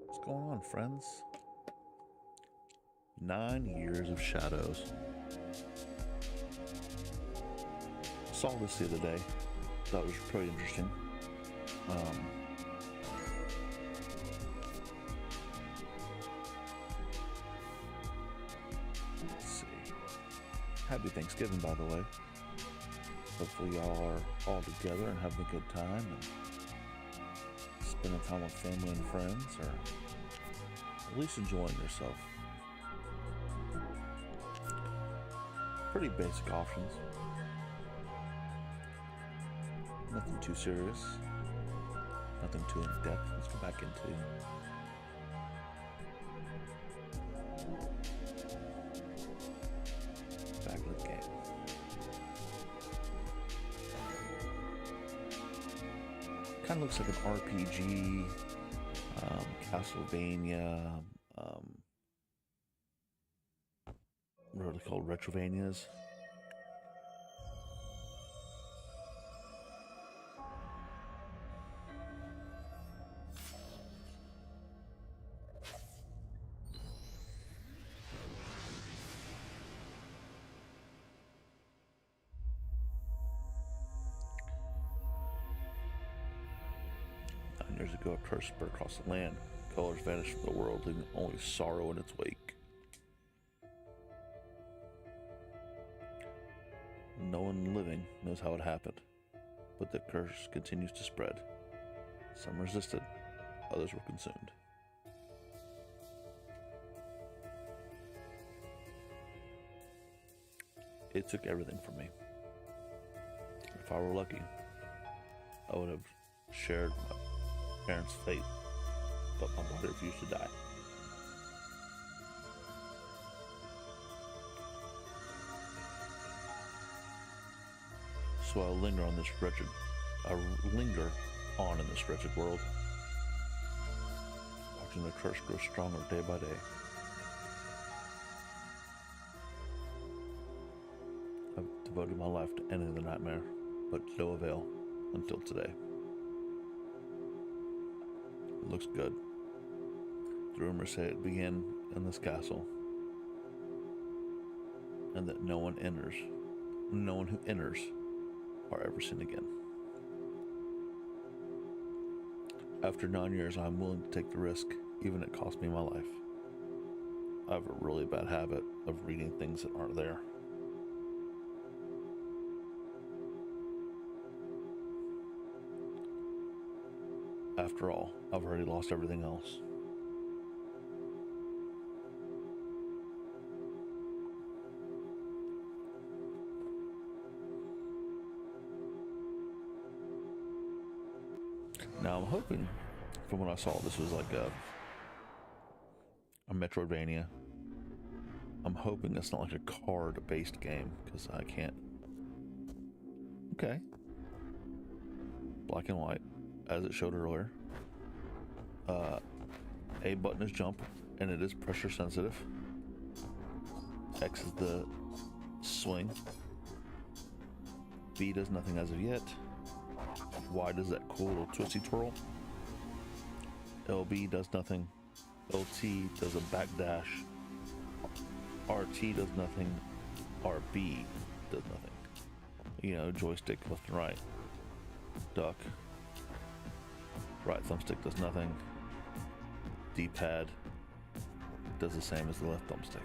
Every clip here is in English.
What's going on, friends? 9 years of shadows. Saw this the other day. Thought it was pretty interesting. Let's see. Happy Thanksgiving, by the way. Hopefully y'all are all together and having a good time and spending time with family and friends, or at least enjoying yourself. Pretty basic options. Nothing too serious. Nothing too in depth. Let's go back into the game. Kind of looks like an RPG, Castlevania, what are they called? Retrovanias. Years ago, a curse spread across the land. Colors vanished from the world, leaving only sorrow in its wake. No one living knows how it happened, but the curse continues to spread. Some resisted, others were consumed. It took everything from me. If I were lucky, I would have shared my parents' fate, but my body refused to die. So I linger on this wretched world, watching the curse grow stronger day by day. I've devoted my life to ending the nightmare, but to no avail until today. It looks good. The rumors say it began in this castle, and that no one who enters are ever seen again. After 9 years, I'm willing to take the risk, even if it costs me my life. I have a really bad habit of reading things that aren't there. After all, I've already lost everything else. Now I'm hoping, from what I saw, this was like a Metroidvania. I'm hoping it's not like a card-based game, because I can't. Okay. Black and white, as it showed earlier. A button is jump, and it is pressure sensitive. X is the swing. B does nothing as of yet. Y does that cool little twisty twirl. LB does nothing. LT does a backdash. RT does nothing. RB does nothing. You know, joystick left and right. Duck. Right thumbstick does nothing. D-pad does the same as the left thumbstick.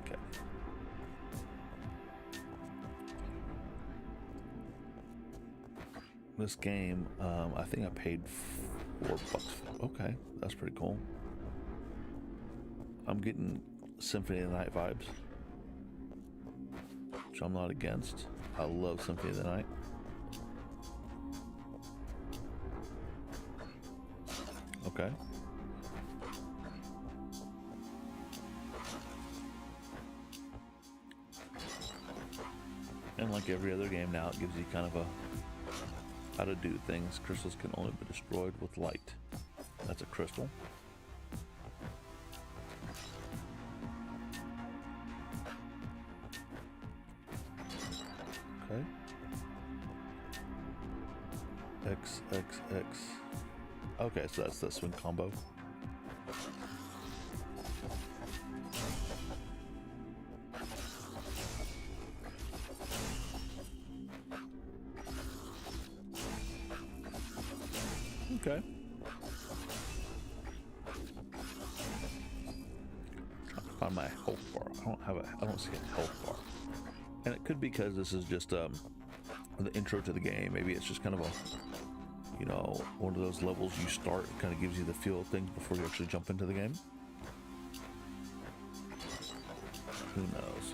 Okay. This game, I think I paid $4 for. Okay, that's pretty cool. I'm getting Symphony of the Night vibes, which I'm not against. I love Symphony of the Night. Okay. And like every other game now, it gives you kind of a how to do things. Crystals can only be destroyed with light. That's a crystal. Okay. X, X, X. Okay, so that's the swing combo. Okay. Trying to find my health bar. I don't see a health bar. And it could be because this is just the intro to the game. Maybe it's just kind of a, you know, one of those levels you start, kind of gives you the feel of things before you actually jump into the game. Who knows?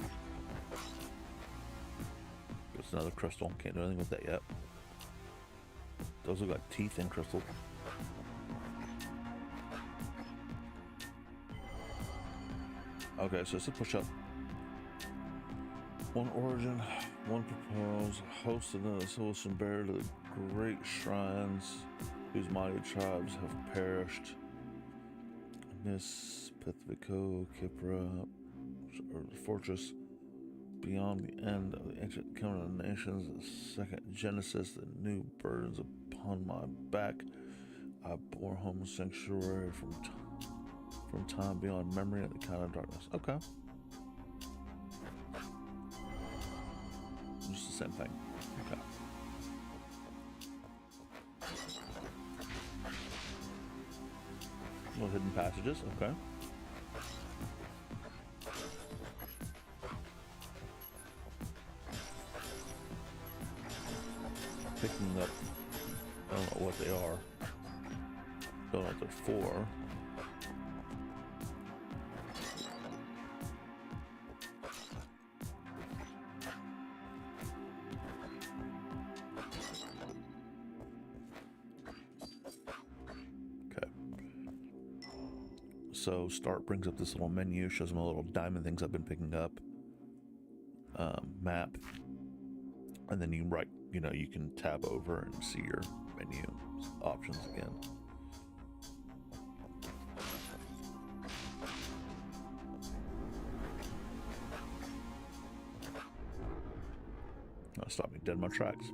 There's another crystal. Can't do anything with that yet. Those look like teeth in crystal. Okay, so it's a push-up. One origin, one propose, host another solution bearer to the great shrines whose mighty tribes have perished. Nis, Pithvico, Kipra, or the fortress beyond the end of the ancient covenant of nations, the second Genesis, the new burdens upon my back. I bore home sanctuary from time beyond memory and the kind of darkness. Okay. Just the same thing. Okay. Little hidden passages. Okay. Picking up, I don't know what they are. Don't know what they're for. So start brings up this little menu, shows me the little diamond things I've been picking up, map, and then you write, you know, you can tab over and see your menu options again. That'll stop me dead in my tracks.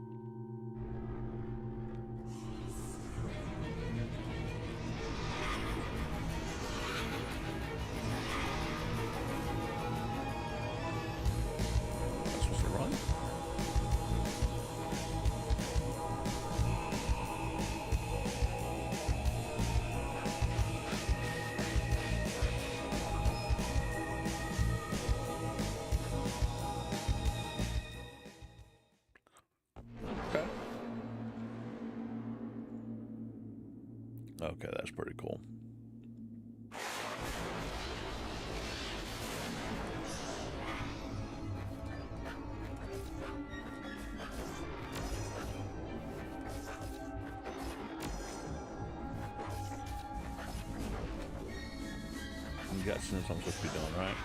Okay, that's pretty cool. You got since I'm supposed to be doing, right?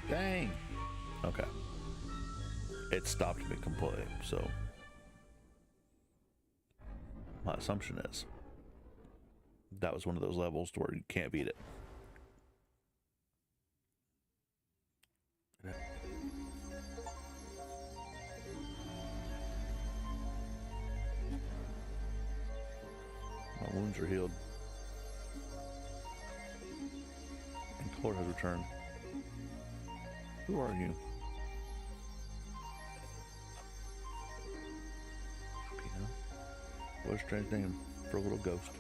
Dang. Okay. It stopped me completely, so my assumption is that was one of those levels to where you can't beat it. My wounds are healed. And color has returned. Who are you? What a strange name for a little ghost.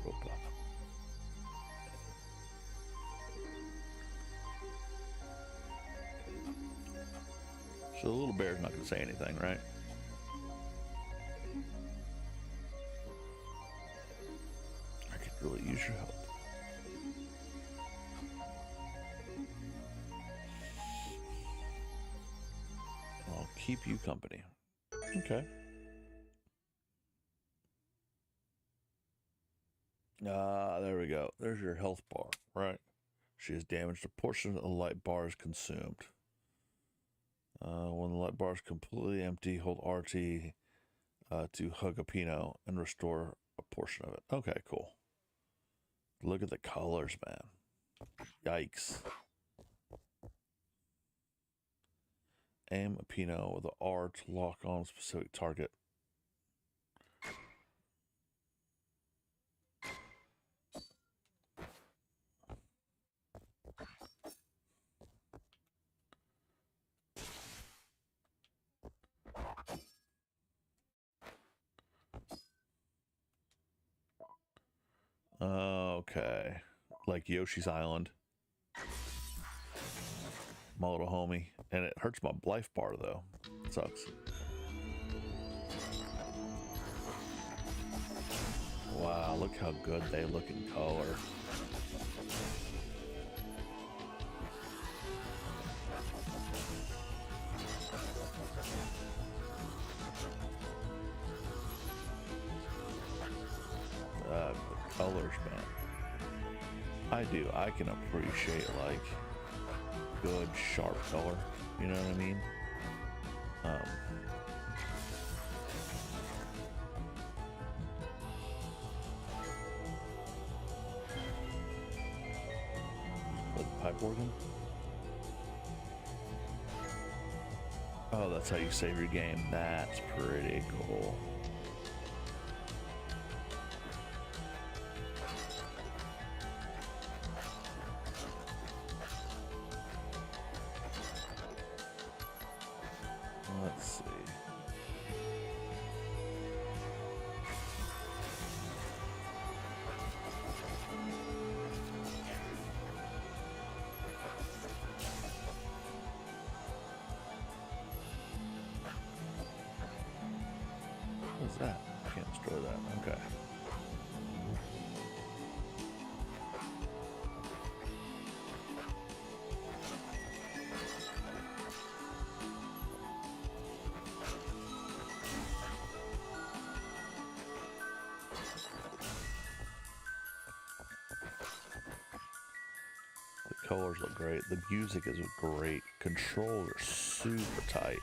Europa. So the little bear's not going to say anything, right? I could really use your help. keep you company. Okay. There we go. There's your health bar, right? She has damaged a portion of the light bar is consumed. When the light bar is completely empty, hold RT to hug a Pino and restore a portion of it. Okay, cool. Look at the colors, man. Yikes. Aim a Pino with the R to lock on a specific target. Okay. Like Yoshi's Island. My little homie. And it hurts my life bar, though. It sucks. Wow, look how good they look in color. The colors, man. I do. I can appreciate, like, good, sharp color. You know what I mean? With the pipe organ? Oh, that's how you save your game. That's pretty cool. Let's see. What's that? I can't destroy that. Okay. The colors look great. The music is great. Controls are super tight.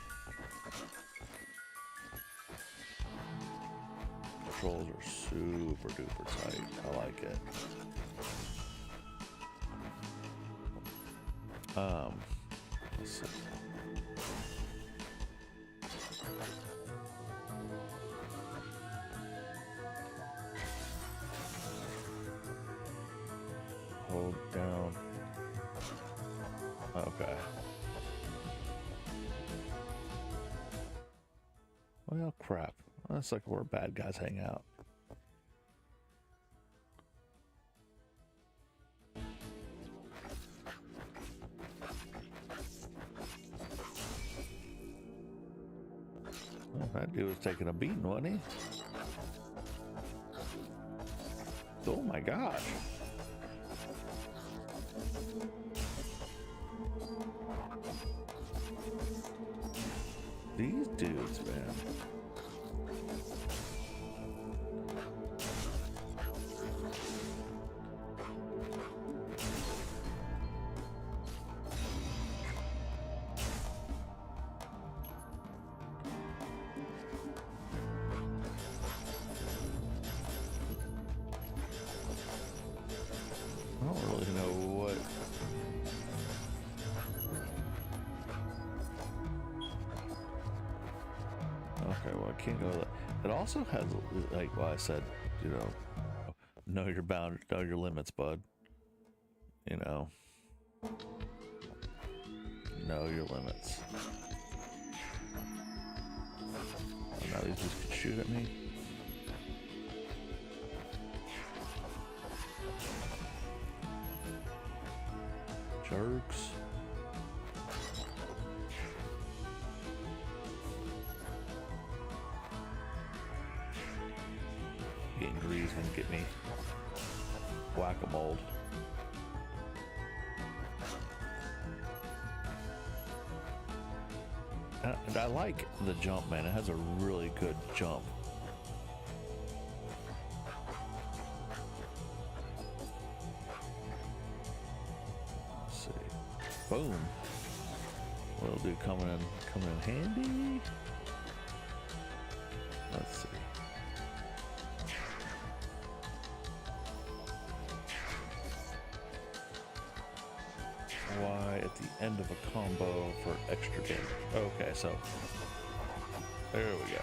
Controls are super duper tight. I like it. Let's see. Hold down. Okay. Well, crap. That's like where bad guys hang out. Well, that dude was taking a beating, wasn't he? Oh my gosh. These dudes, man. I don't really know what. Okay, well, I can't go to that. It also has, like, well, I said, you know your boundaries, know your limits, bud. You know your limits. Oh, now these just can shoot at me. Jerks. Getting greased and get me whack-a-mole. And I like the jump, man. It has a really good jump. Let's see. Boom. Little dude coming in handy. Let's see. Y at the end of a combo for extra damage. Okay, so there we go.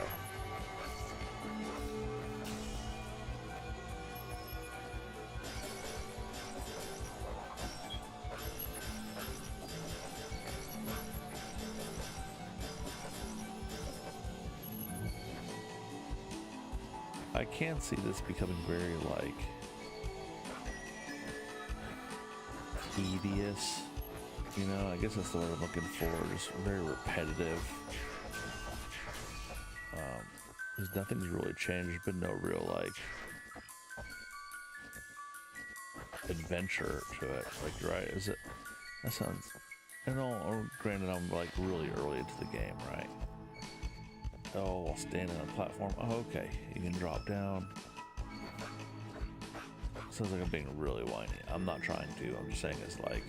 I can see this becoming very like tedious. You know, I guess that's the word I'm looking for. Just very repetitive. There's nothing's really changed. There's been no real like adventure to it. Like, right? Is it? That sounds. And all. Granted, I'm like really early into the game, right? Oh, while standing on a platform. Oh, okay. You can drop down. Sounds like I'm being really whiny. I'm not trying to. I'm just saying it's like.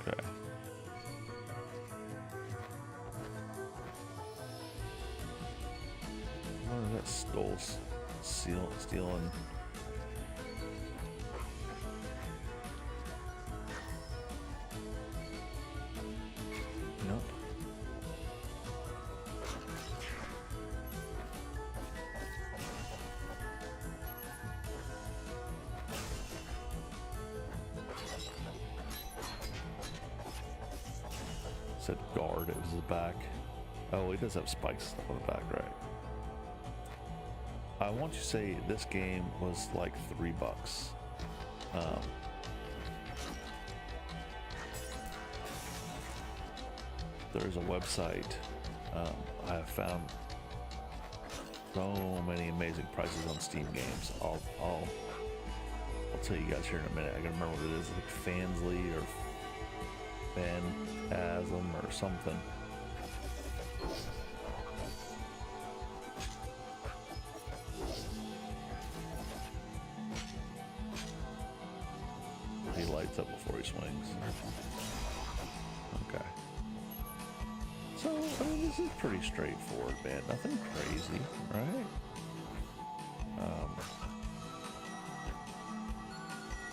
Okay. What is that? Stealing. Nope. Said guard, it was his back. Oh, he does have spikes stuff on the back, right? I want you to say this game was like $3. There's a website. I have found so many amazing prices on Steam games. I'll tell you guys here in a minute. I can remember what it is, like Fansly or Phantasm or something. He lights up before he swings. Okay. So, I mean, this is pretty straightforward, man. Nothing crazy, right?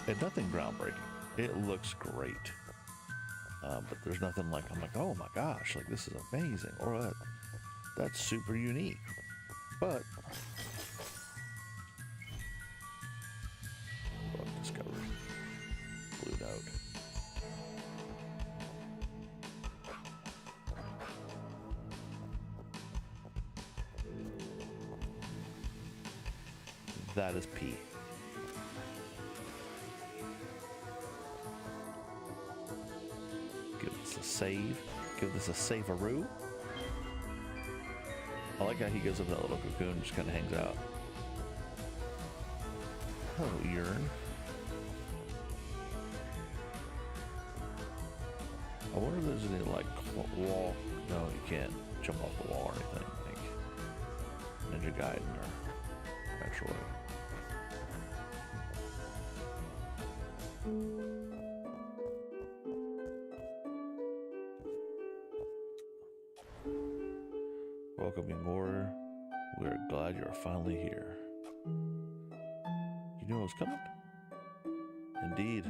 And nothing groundbreaking. It looks great. But there's nothing like, I'm like, oh my gosh, like this is amazing. Or that's super unique. But, book discovered. Blue note. That is P. Give this a save. Give this a save-a-roo. I like how he goes up in that little cocoon and just kind of hangs out. Hello, Urn. I wonder if there's any, like, wall. No, you can't jump off the wall or anything. Like Ninja Gaiden or Metroid. Welcome, young warrior. We are glad you are finally here. You knew I was coming? Indeed.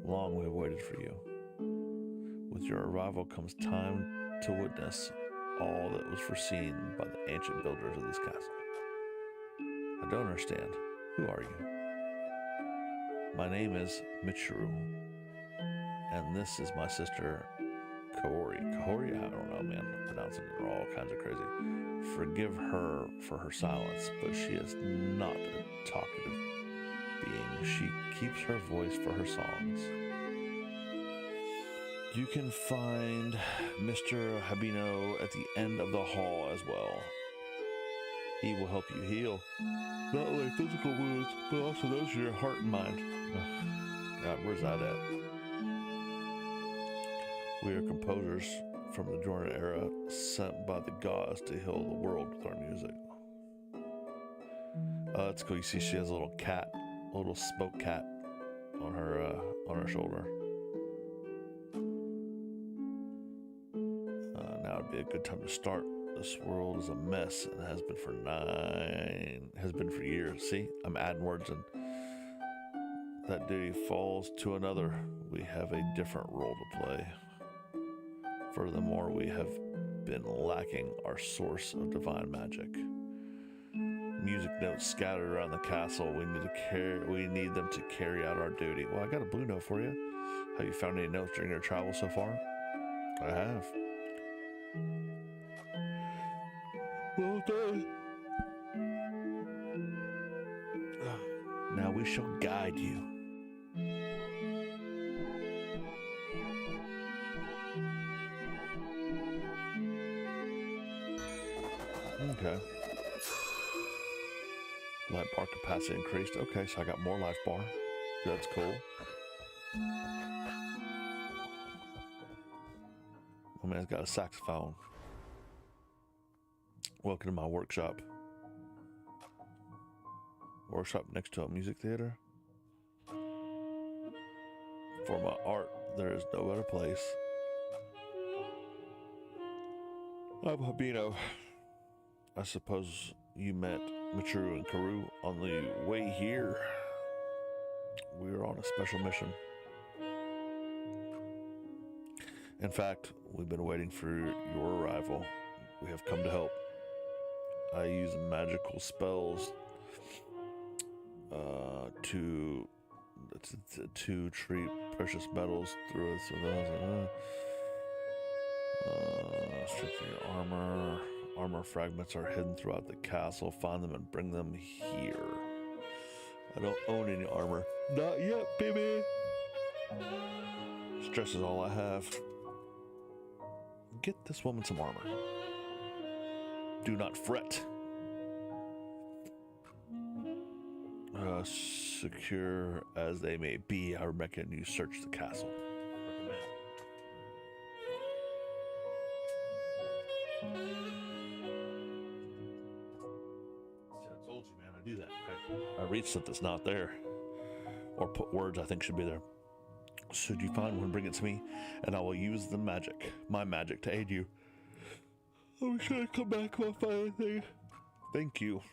Long we have waited for you. With your arrival comes time to witness all that was foreseen by the ancient builders of this castle. I don't understand. Who are you? My name is Michiru, and this is my sister, Kaori. Kaori? I don't know, man. I'm pronouncing it all kinds of crazy. Forgive her for her silence, but she is not a talkative being. She keeps her voice for her songs. You can find Mr. Habino at the end of the hall as well. He will help you heal. Not only physical wounds, but also those in your heart and mind. Ugh. God, where's that at? We are composers from the dormant era sent by the gods to heal the world with our music. That's cool. You see she has a little cat, a little spoke cat on her shoulder. Now would be a good time to start. This world is a mess and has been for years. See, I'm adding words in. That duty falls to another. We have a different role to play. Furthermore, we have been lacking our source of divine magic. Music notes scattered around the castle. We need them to carry out our duty. Well, I got a blue note for you. Have you found any notes during your travel so far? I have. Well done. Now we shall guide you. Okay. Life bar capacity increased. Okay, so I got more life bar. That's cool. My man's got a saxophone. Welcome to my workshop. Workshop next to a music theater. For my art, there is no better place. I'm Habino. I suppose you met Michiru and Karu on the way here. We are on a special mission. In fact, we've been waiting for your arrival. We have come to help. I use magical spells to treat precious metals through it. Strengthen your armor. Armor fragments are hidden throughout the castle. Find them and bring them here. I don't own any armor. Not yet, baby. Stress is all I have. Get this woman some armor. Do not fret. Secure as they may be, I recommend you search the castle. I told you, man, I do that. I read stuff that's not there, or put words I think should be there. Should you find one, bring it to me, and I will use my magic to aid you. I'm sure I come back if I find anything. Thank you.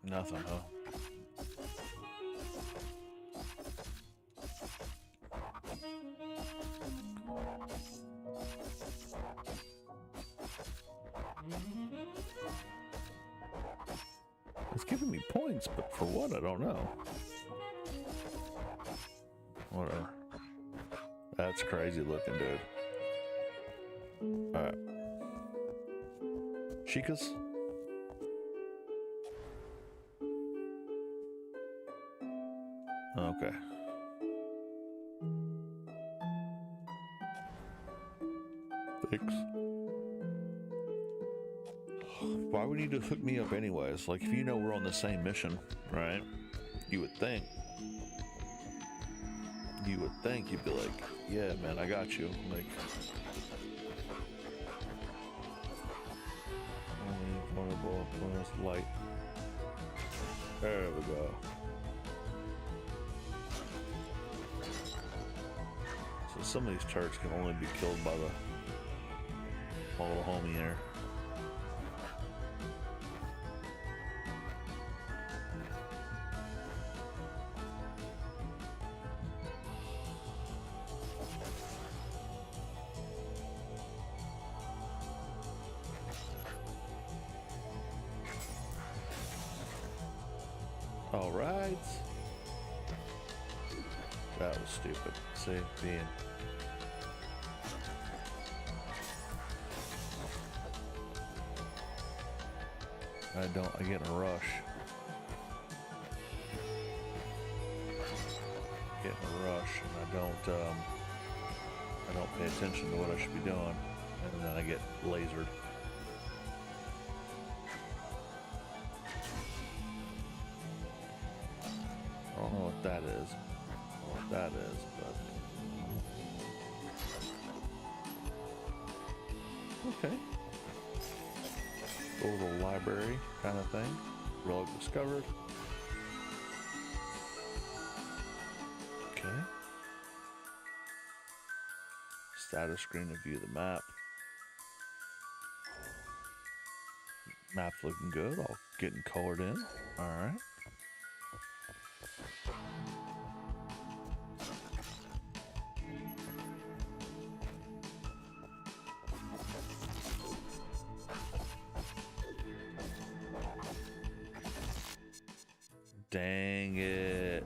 Nothing, huh? It's giving me points, but for what? I don't know. Whatever. That's crazy looking, dude. Alright. Chicas? Okay. Thanks. Why would you hook me up anyways? Like, if you know we're on the same mission, right? You would think you'd be like, yeah, man, I got you. Like, vulnerable, light. There we go. So some of these turrets can only be killed by the little homie there. All right. That was stupid. See, being. I get in a rush. Get in a rush, and I don't, I don't pay attention to what I should be doing, and then I get lasered. I don't know what that is, but okay. A little library kind of thing. Relic discovered. Okay. Status screen to view the map. Map's looking good. All getting colored in. All right. Dang it.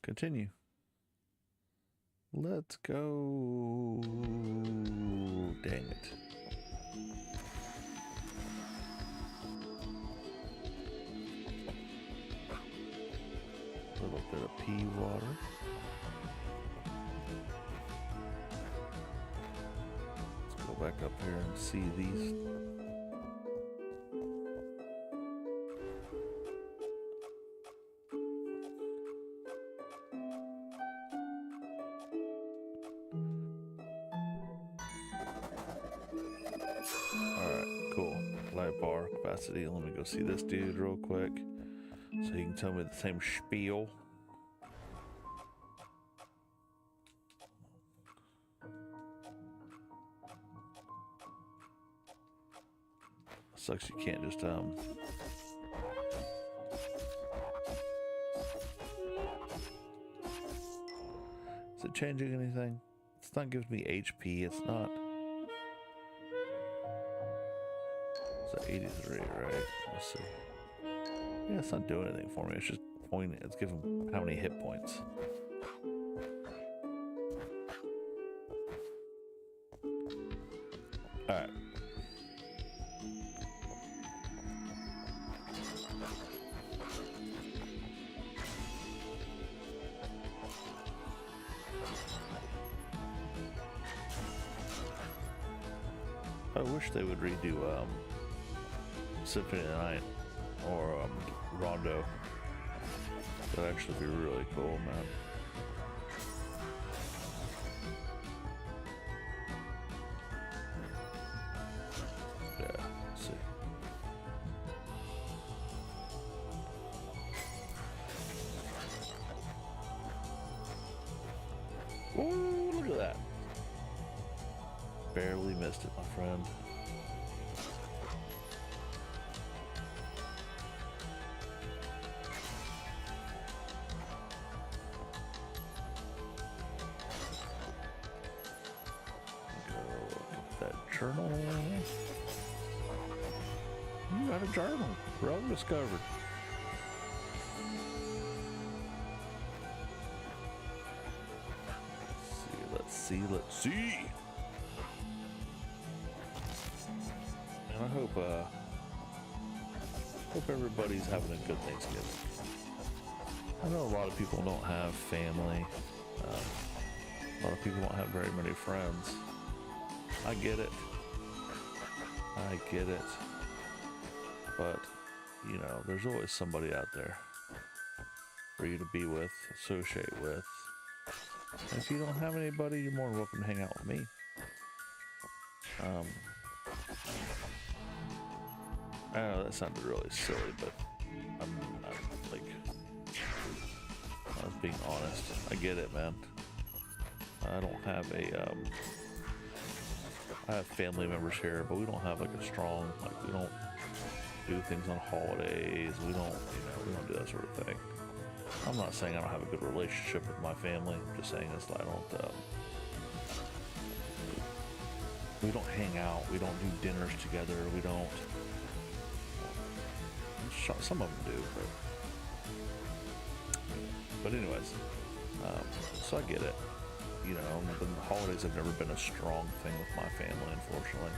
Continue. Let's go. Dang it. A little bit of pea water. Let's go back up here and see these. Capacity. Let me go see this dude real quick so he can tell me the same spiel. Sucks you can't just Is it changing anything? It's not giving me HP. It's not. It's 83, right? Let's see. Yeah, it's not doing anything for me. It's just pointing. It's giving how many hit points. All right. I wish they would redo Symphony of the Night or Rondo. That'd actually be really cool, man. Yeah, let's see. Ooh, look at that. Barely missed it, my friend. Journal. You got a journal. Rogue discovered. Let's see. And I hope everybody's having a good Thanksgiving. I know a lot of people don't have family. A lot of people don't have very many friends. I get it. But, you know, there's always somebody out there for you to be with, associate with. And if you don't have anybody, you're more than welcome to hang out with me. I know that sounded really silly, but I'm being honest. I get it, man. I don't have I have family members here, but we don't have like a strong, we don't do things on holidays. We don't do that sort of thing. I'm not saying I don't have a good relationship with my family. I'm just saying this, we don't hang out. We don't do dinners together. We don't, some of them do, but anyways, so I get it. You know, the holidays have never been a strong thing with my family, unfortunately.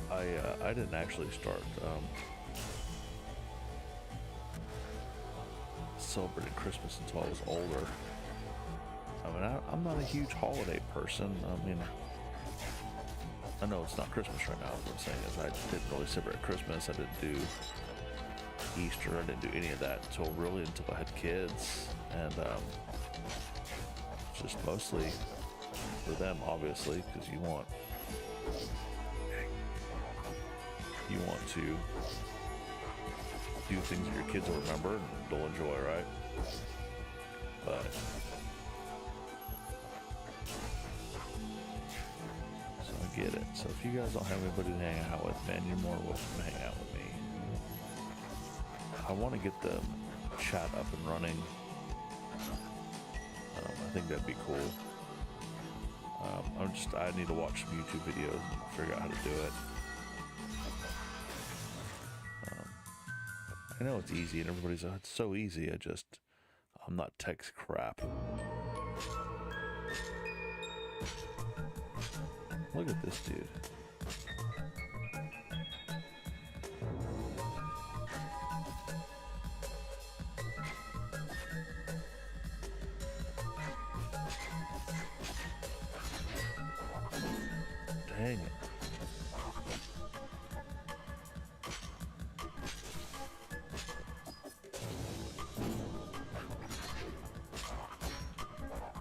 I didn't actually start celebrated Christmas until I was older. I mean, I'm not a huge holiday person. I mean, I know it's not Christmas right now. What I'm saying is I didn't really celebrate Christmas. I didn't do Easter. I didn't do any of that until I had kids. And it's just mostly for them, obviously, because you want to do things that your kids will remember and they'll enjoy, right? But so I get it. So if you guys don't have anybody to hang out with, man, you're more welcome to hang out with me. I want to get the chat up and running. I think that'd be cool. I need to watch some YouTube videos and figure out how to do it. I know it's easy and everybody's like, it's so easy. I'm not tech crap. Look at this dude. Dang it.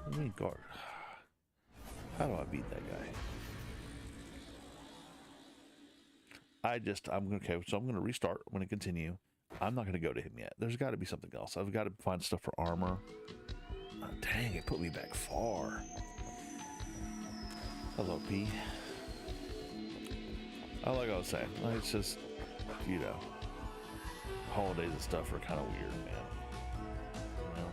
Let me guard. How do I beat that guy? Okay, so I'm going to restart. I'm going to continue. I'm not going to go to him yet. There's got to be something else. I've got to find stuff for armor. Oh, dang, it put me back far. Hello, P. Like I was saying, it's just, you know, holidays and stuff are kind of weird, man. You know?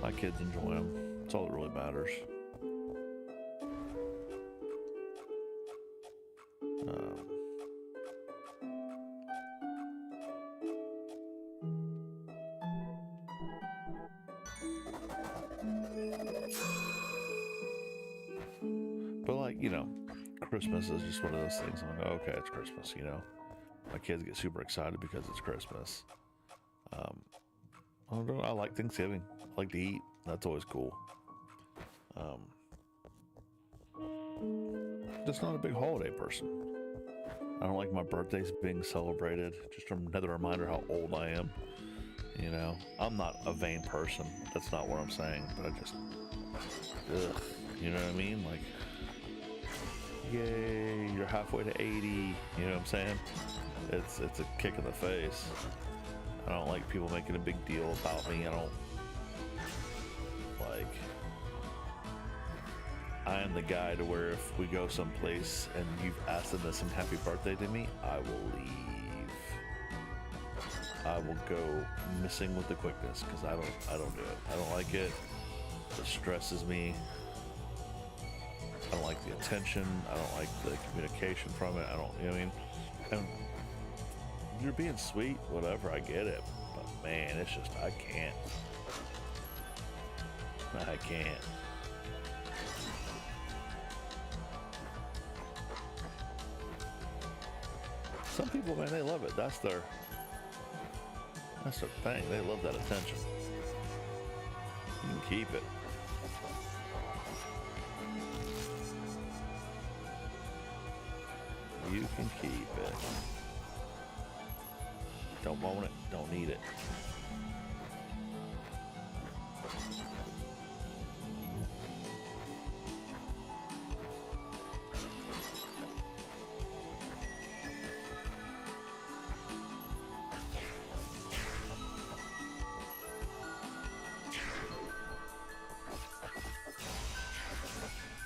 My kids enjoy them. That's all that really matters. But like, you know, Christmas is just one of those things. I'm like, okay, it's Christmas, you know. My kids get super excited because it's Christmas. I don't know, I like Thanksgiving. I like to eat. That's always cool. Just not a big holiday person. I don't like my birthdays being celebrated. Just another reminder how old I am. You know, I'm not a vain person. That's not what I'm saying. But I just, ugh, you know what I mean? Like, yay, you're halfway to 80. You know what I'm saying? It's a kick in the face. I don't like people making a big deal about me. I don't like. I am the guy to where if we go someplace and you've asked them to sing happy birthday to me, I will leave. I will go missing with the quickness because I don't do it. I don't like it. It stresses me. I don't like the attention. I don't like the communication from it. I don't, you know what I mean? And you're being sweet, whatever, I get it. But man, it's just, I can't. I can't. Some people, man, they love it. That's their thing. They love that attention. You can keep it. You can keep it. Don't want it, don't need it.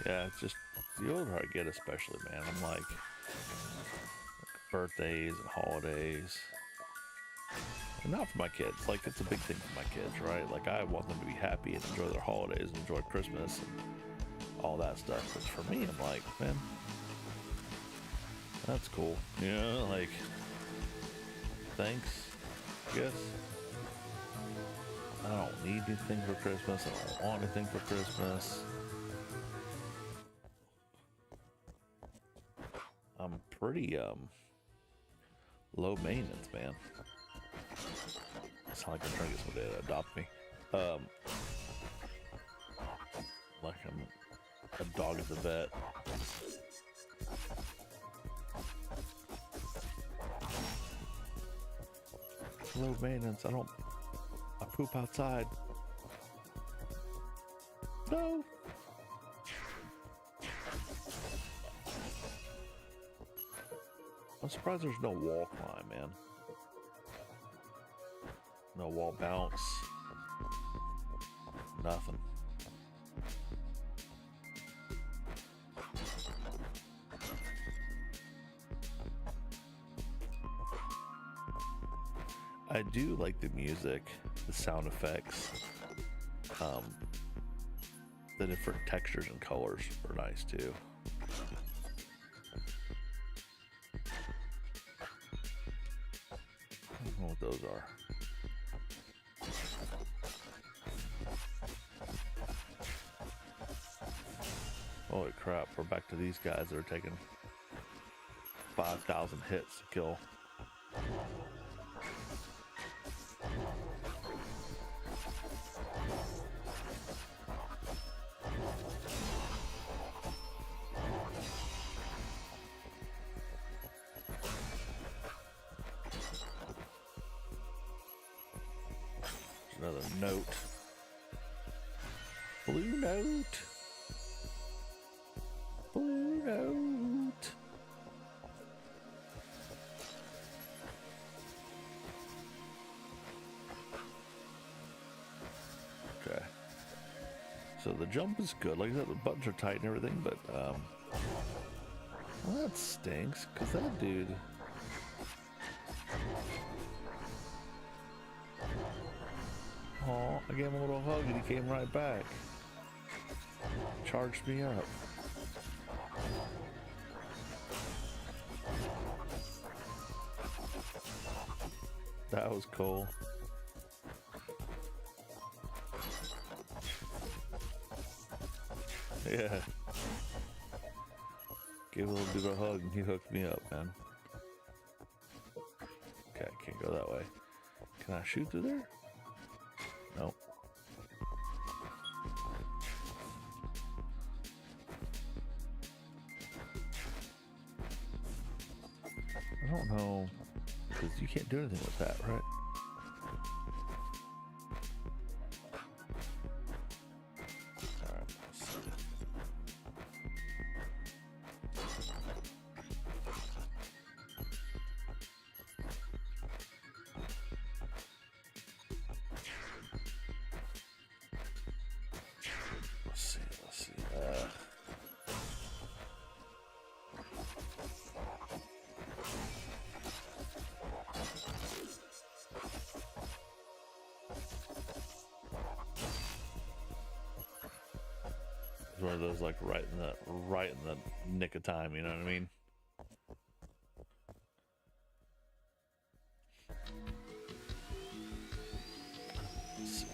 Yeah, it's just the older I get, especially, man, I'm like birthdays and holidays. And not for my kids. Like, it's a big thing for my kids, right? Like, I want them to be happy and enjoy their holidays and enjoy Christmas and all that stuff. But for me, I'm like, man, that's cool. You know, like, thanks, I guess. I don't need anything for Christmas. I don't want anything for Christmas. I'm pretty, Low maintenance, man. It's like I'm trying to get somebody to adopt me. Like I'm a dog at the vet. Low maintenance. I poop outside. No. I'm surprised there's no wall climb, man. No wall bounce. Nothing. I do like the music, the sound effects, the different textures and colors are nice too. I don't know what those are. Holy crap, we're back to these guys that are taking 5,000 hits to kill. Another note. Blue note. Blue note. Okay. So the jump is good. Like I said, the buttons are tight and everything, but well, that stinks because that dude. Oh, I gave him a little hug and he came right back. Charged me up. That was cool. Yeah. Gave a little bit of a hug and he hooked me up, man. Okay, I can't go that way. Can I shoot through there? No. I don't know, because you can't do anything with that, right? Alright, let's see. Let's see. It's one of those like right in the nick of time, you know what I mean? Let's see.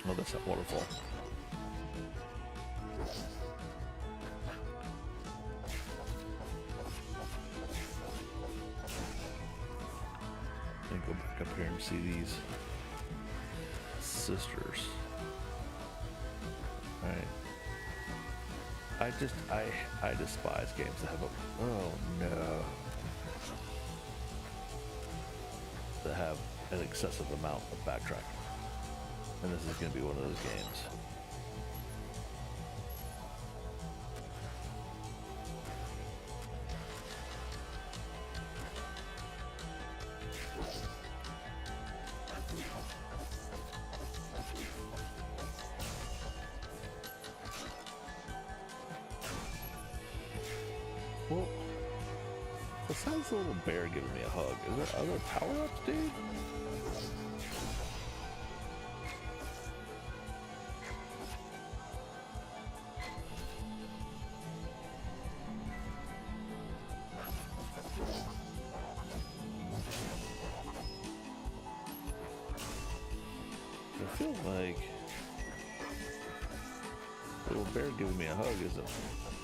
Oh, that's that waterfall. And go back up here and see these sisters. Alright. I despise games that have that have an excessive amount of backtracking. And this is going to be one of those games. Well, besides the little bear giving me a hug, is there other power-ups, dude? I feel like bear giving me a hug, is it?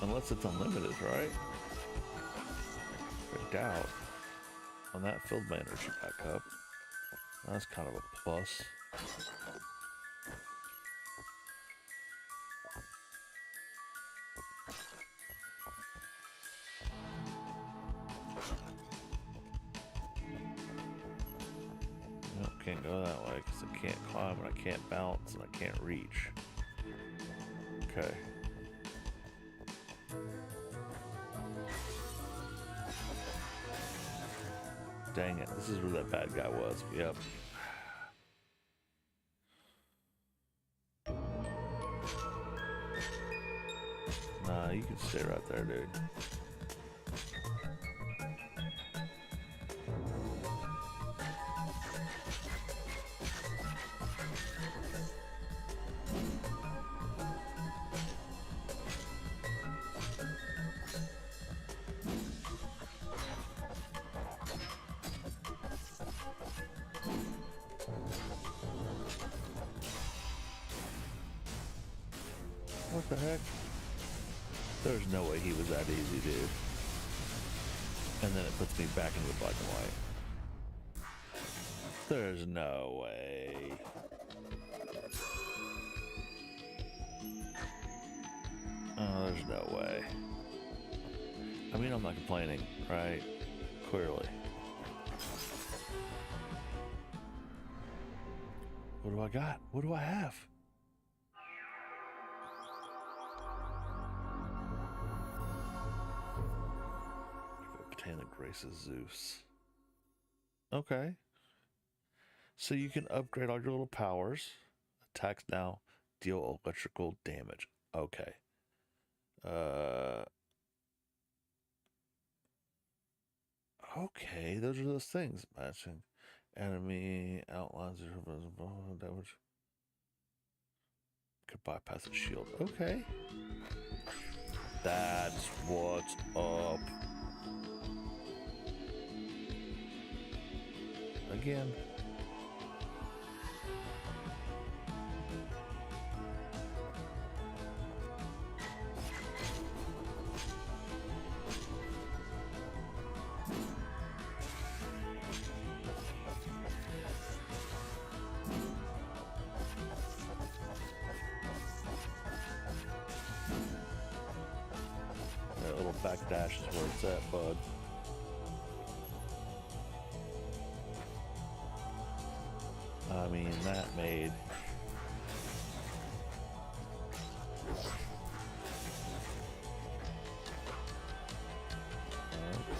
Unless it's unlimited, right? I doubt. On that field my energy back up. That's kind of a plus. Nope, can't go that way because I can't climb and I can't bounce and I can't reach. Okay. Dang it, this is where that bad guy was. Yep. Nah, you can stay right there, dude. What the heck? There's no way he was that easy, dude. And then it puts me back into the black and white. There's no way. Oh, there's no way. I mean, I'm not complaining, right? Clearly. What do I got? What do I have? Obtain the grace of Zeus. Okay. So you can upgrade all your little powers. Attacks now deal electrical damage. Okay. Okay, those are those things. Matching enemy outlines damage. Could bypass a shield. Okay. That's what's up. Again. That little backdash is where it's at, bud. I mean, that made...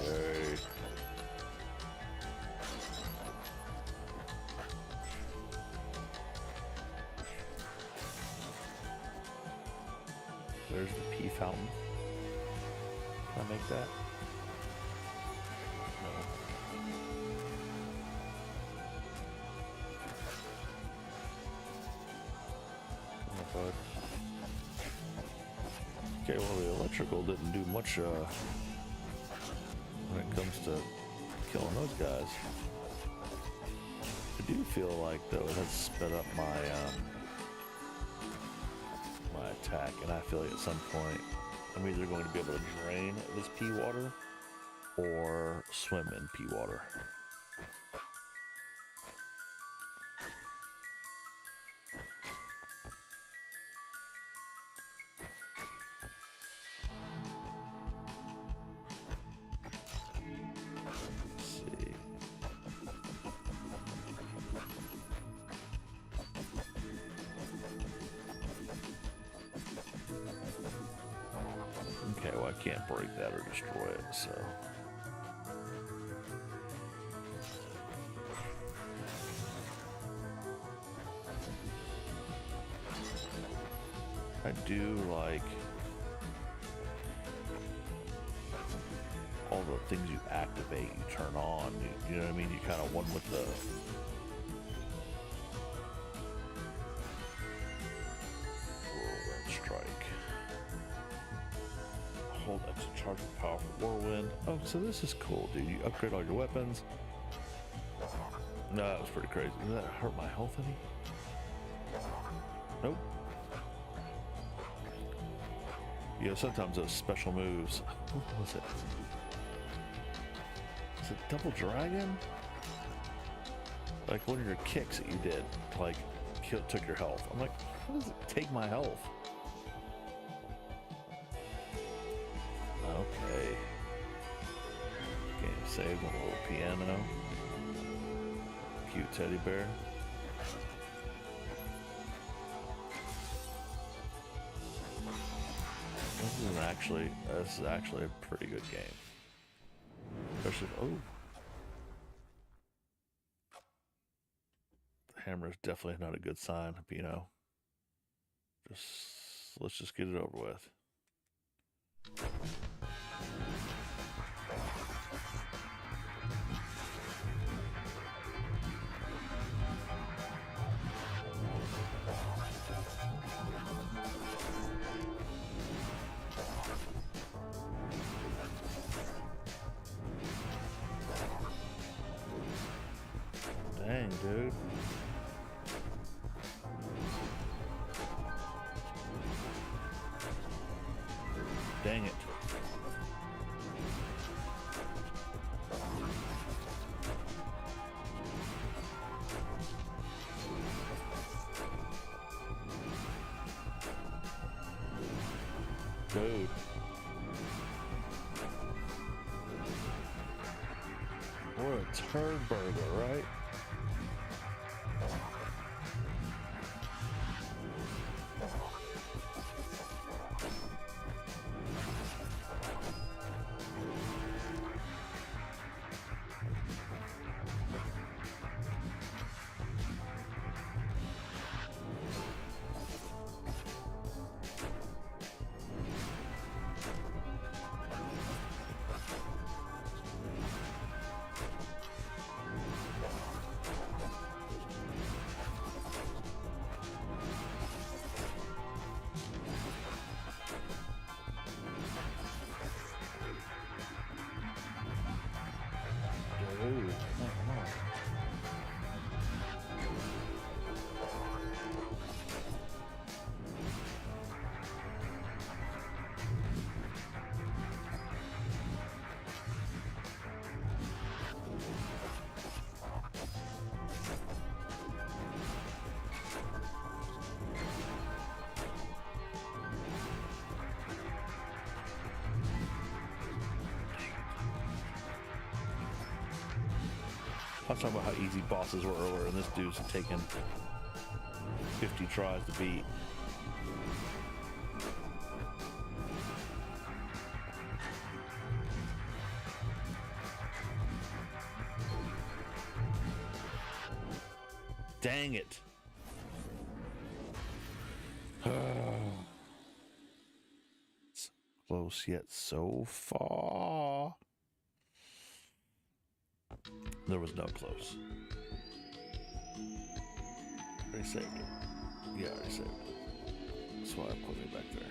Okay. There's the pea fountain. Can I make that? No. Come on, bud. Okay, well, the electrical didn't do much when it comes to killing those guys. I do feel like, though, it has sped up my my attack, and I feel like at some point I'm either going to be able to drain this pea water or swim in pea water. Let's see. Okay, well, I can't break that or destroy it, so. I do like all the things you activate, you turn on, you know what I mean? You kind of one with the whirlwind strike. Hold extra charge of powerful whirlwind. Oh, so this is cool, dude. You upgrade all your weapons. No, that was pretty crazy. Did that hurt my health any? Nope. You know, sometimes those special moves. What was it? Was it double dragon? Like one of your kicks that you did, like took your health. I'm like, how does it take my health? Okay. Game saved on a little piano. Cute teddy bear. This is actually a pretty good game. Especially, oh. The hammer is definitely not a good sign, you know. Let's just get it over with. Dang, dude. Dang it. Dude. What a turd burger, right? I was talking about how easy bosses were earlier, and this dude's taken 50 tries to beat. Dang it. It's close yet so far. There was no close. I saved it. Yeah, I saved it. That's why I put it back there.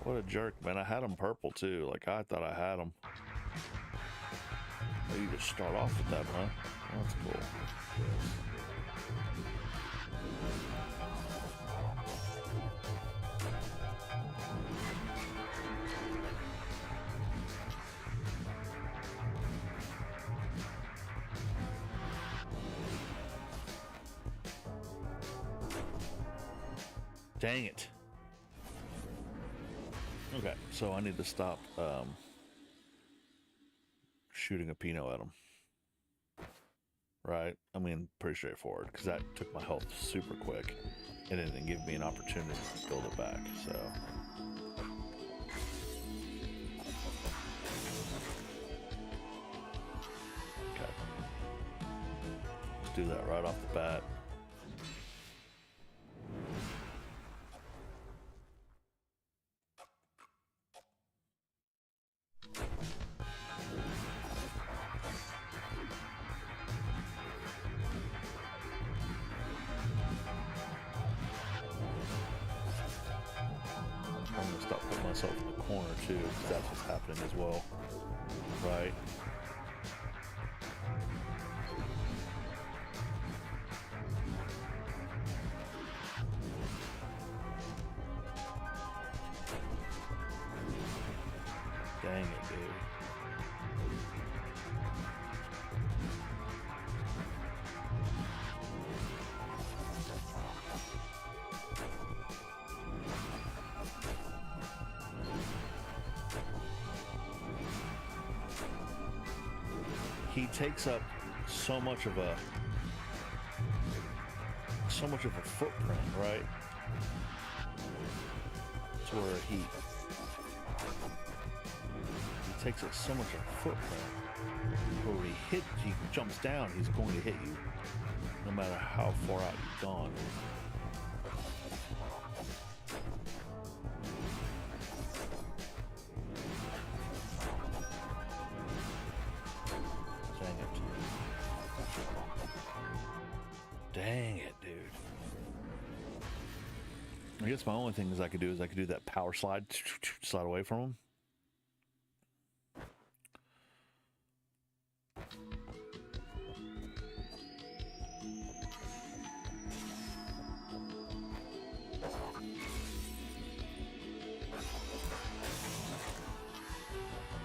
What a jerk, man. I had him purple too. Like, I thought I had him. Oh, you just start off with that, huh? Oh, that's cool. Dang it. Okay, so I need to stop shooting a Pinot at him. Right? I mean, pretty straightforward, because that took my health super quick, and it didn't give me an opportunity to build it back, so... Okay. Let's do that right off the bat. I'm gonna stop putting myself in the corner too, because that's what's happening as well, right? Dang it, dude. He takes up so much of a footprint, right? To where he takes up so much of a footprint where he jumps down, he's going to hit you no matter how far out you've gone. Dang it, dude. I guess my only thing is I could do that power slide away from him.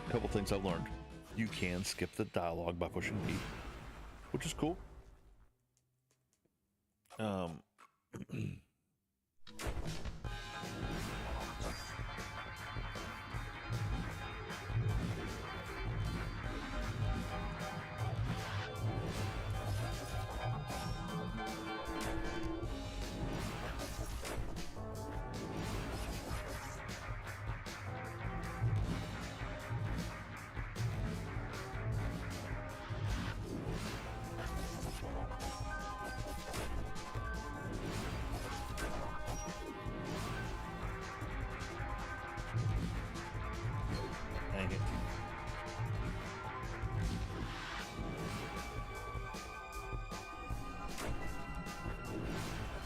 A couple things I've learned. You can skip the dialogue by pushing B, which is cool.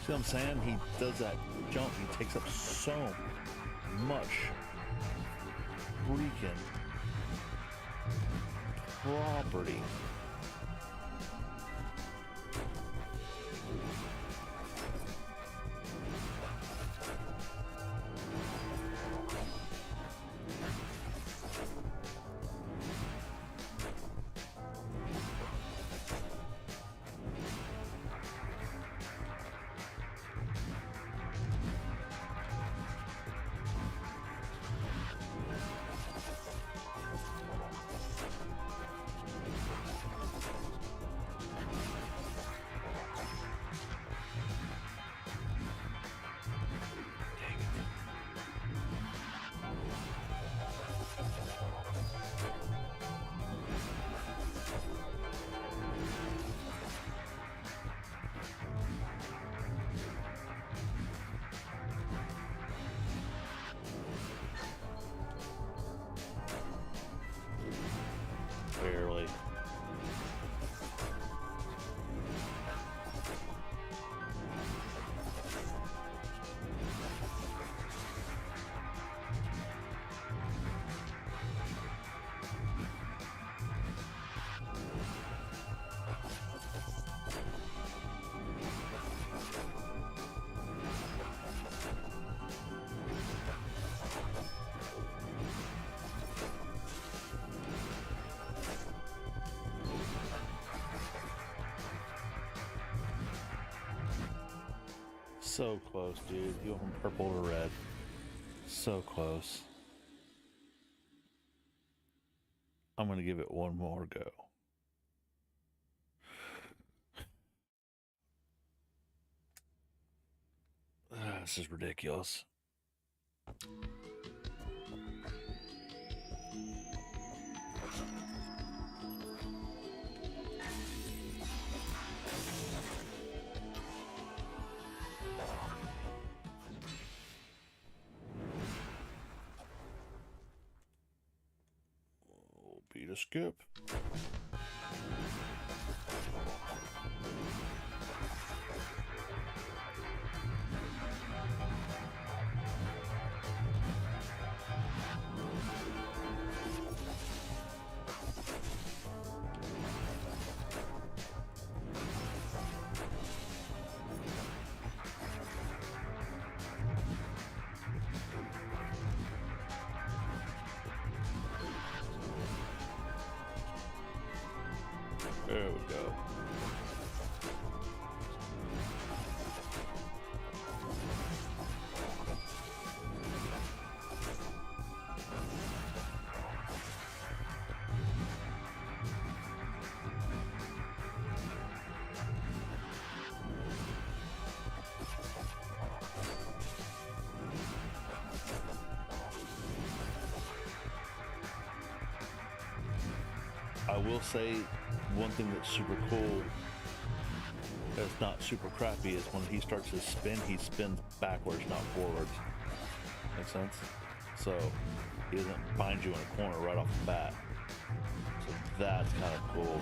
See what I'm saying? He does that jump. He takes up so much freaking property. Barely. So close, dude. You went from purple to red. So close. I'm going to give it one more go. This is ridiculous. Beat a skip. There we go. I will say one thing that's super cool, that's not super crappy, is when he starts to spin, he spins backwards, not forwards. Make sense? So he doesn't find you in a corner right off the bat. So that's kind of cool.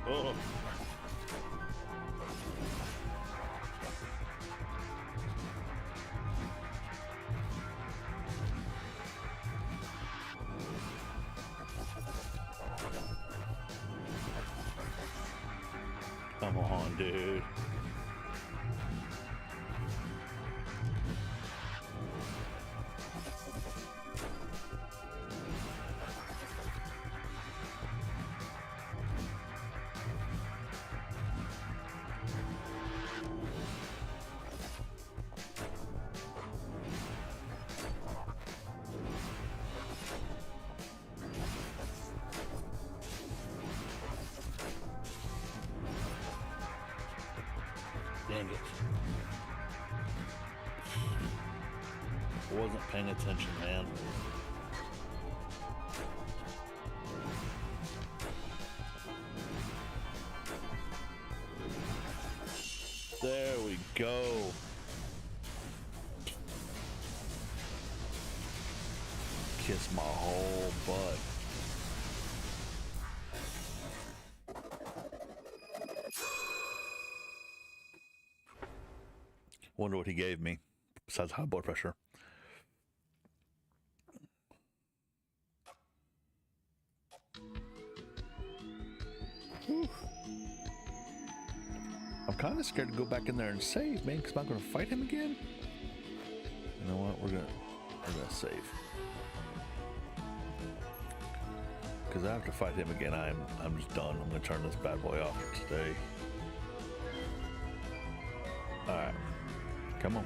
Oh. Come on, dude. Dang it. I wasn't paying attention, man. There we go. Kiss my whole butt. Wonder what he gave me besides high blood pressure. Whew. I'm kind of scared to go back in there and save, man, because I'm not going to fight him again. You know what? We're gonna save. Because I have to fight him again. I'm just done. I'm gonna turn this bad boy off for today. All right. Come on.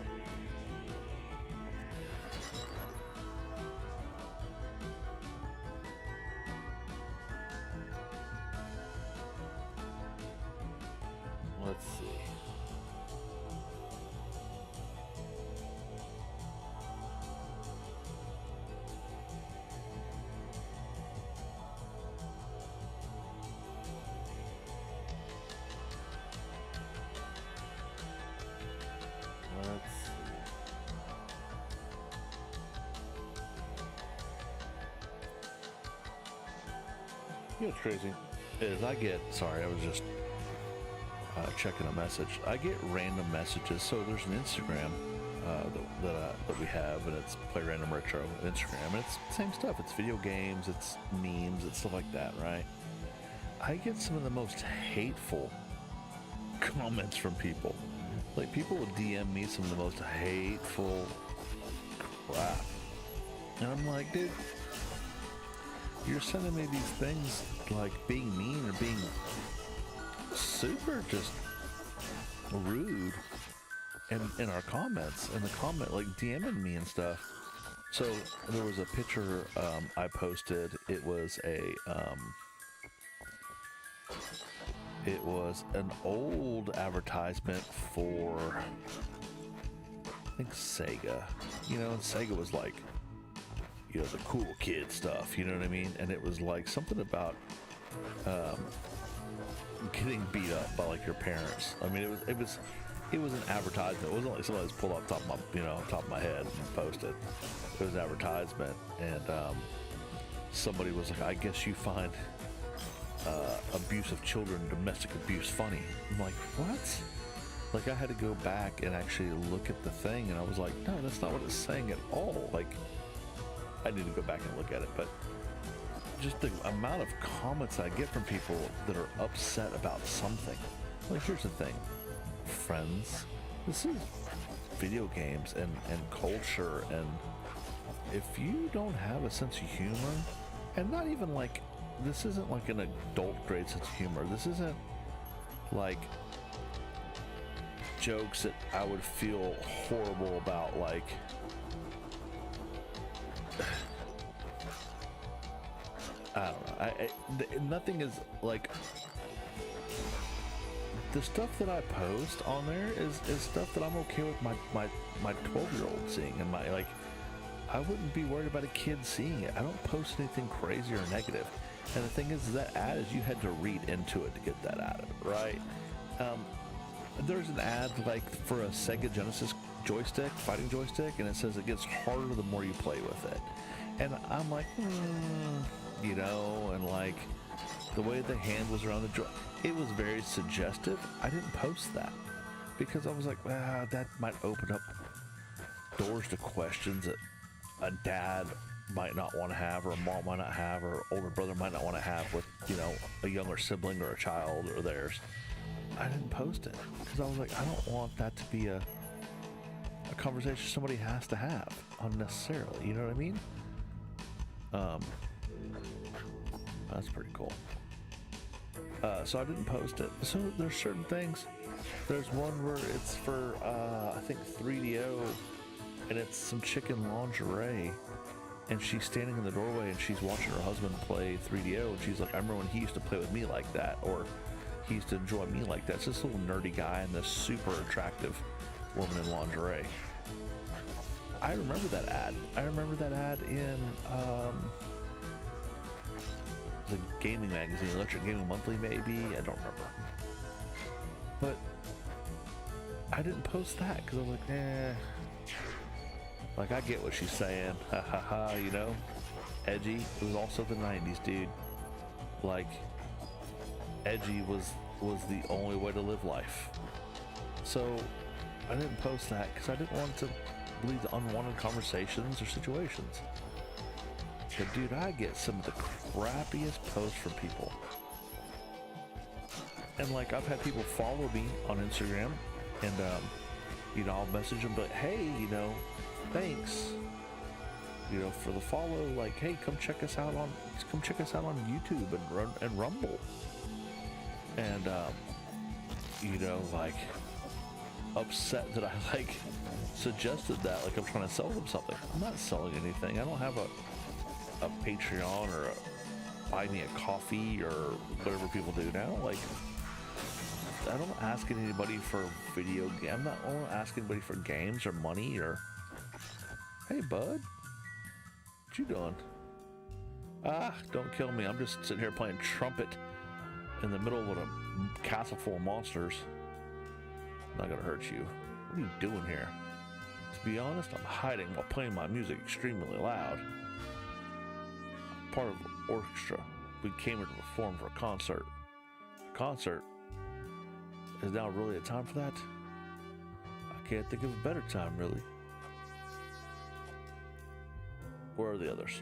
Let's see. You know what's crazy is I was just checking a message. I get random messages. So there's an Instagram that we have, and it's Play Random Retro Instagram, and it's the same stuff. It's video games, it's memes, it's stuff like that, right? I get some of the most hateful comments from people. Like, people will DM me some of the most hateful crap, and I'm like, dude, you're sending me these things like being mean or being super just rude in our comments, in the comment, like DMing me and stuff. So there was a picture I posted. It was an old advertisement for, I think, Sega. You know, and Sega was like, you know, the cool kid stuff, you know what I mean? And it was like something about getting beat up by like your parents. I mean, it was an advertisement. It wasn't like somebody just pulled off the top of my, top of my head and posted. It was an advertisement, and somebody was like, I guess you find abuse of children, domestic abuse funny. I'm like, what? Like, I had to go back and actually look at the thing, and I was like, no, that's not what it's saying at all. Like, I need to go back and look at it, but just the amount of comments I get from people that are upset about something. Like, here's the thing, friends, this is video games and culture, and if you don't have a sense of humor, and not even like, this isn't like an adult grade sense of humor, this isn't like jokes that I would feel horrible about, like I don't know, nothing is like, the stuff that I post on there is stuff that I'm okay with my 12-year-old seeing, and my, like, I wouldn't be worried about a kid seeing it. I don't post anything crazy or negative. And the thing is, that ad is, you had to read into it to get that out of it, right? There's an ad like for a Sega Genesis joystick, fighting joystick, and it says it gets harder the more you play with it. And I'm like, and like the way the hand was around the joy, it was very suggestive. I didn't post that because I was like, that might open up doors to questions that a dad might not want to have, or a mom might not have, or older brother might not want to have with, a younger sibling or a child or theirs. I didn't post it because I was like, I don't want that to be a conversation somebody has to have unnecessarily. You know what I mean? That's pretty cool. So I didn't post it. So there's certain things. There's one where it's for, I think 3DO, and it's some chicken lingerie, and she's standing in the doorway and she's watching her husband play 3DO, and she's like, I remember when he used to play with me like that, or he used to enjoy me like that. It's this little nerdy guy and this super attractive woman in lingerie. I remember that ad. I remember that ad in the gaming magazine, Electric Gaming Monthly, maybe. I don't remember. But I didn't post that because I was like, Like, I get what she's saying. Ha ha ha, Edgy. It was also the 90s, dude. Like, edgy was the only way to live life. So I didn't post that because I didn't want to lead to unwanted conversations or situations. But dude, I get some of the crappiest posts from people. And like, I've had people follow me on Instagram, and I'll message them, but hey, thanks, for the follow. Like, hey, come check us out on YouTube and Rumble. And like, upset that I like suggested that, like I'm trying to sell them something. I'm not selling anything. I don't have a Patreon or a buy me a coffee or whatever people do now. Like, I don't ask anybody for video game. I'm not asking anybody for games or money or, hey bud, what you doing? Don't kill me. I'm just sitting here playing trumpet in the middle of a castle full of monsters. I'm not gonna hurt you. What are you doing here? To be honest, I'm hiding while playing my music extremely loud. I'm part of an orchestra. We came here to perform for a concert. A concert? Is now really a time for that? I can't think of a better time, really. Where are the others?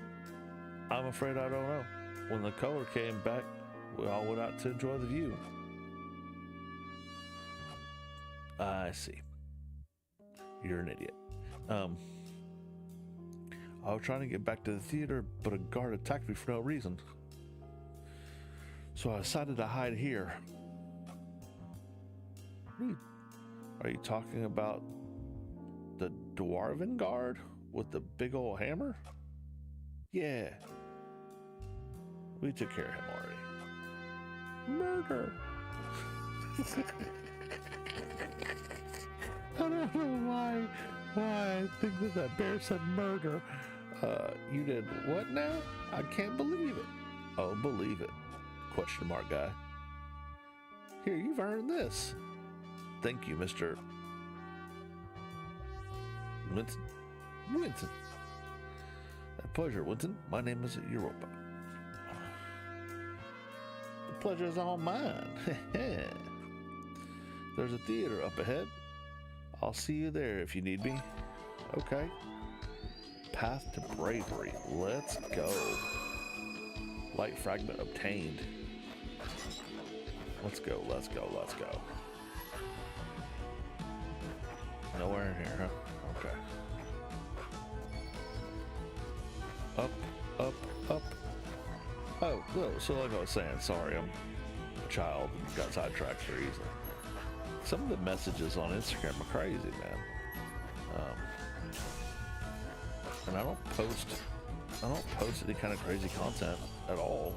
I'm afraid I don't know. When the color came back, we all went out to enjoy the view. I see. You're an idiot. I was trying to get back to the theater, but a guard attacked me for no reason. So I decided to hide here. Are you talking about the Dwarven guard with the big old hammer? Yeah. We took care of him already. Murder! I don't know why I think that bear said murder. You did what now? I can't believe it. Oh, believe it. Question mark guy. Here, you've earned this. Thank you, Mr. Winston. Winston. A pleasure, Winston. My name is Europa. The pleasure is all mine. There's a theater up ahead. I'll see you there if you need me. Okay. Path to bravery. Let's go. Light fragment obtained. Let's go, let's go, let's go. Nowhere in here, huh? Okay. Up, up, up. Oh, no, so like I was saying, sorry, I'm a child and got sidetracked very easily. Some of the messages on Instagram are crazy, man. And I don't post any kind of crazy content at all.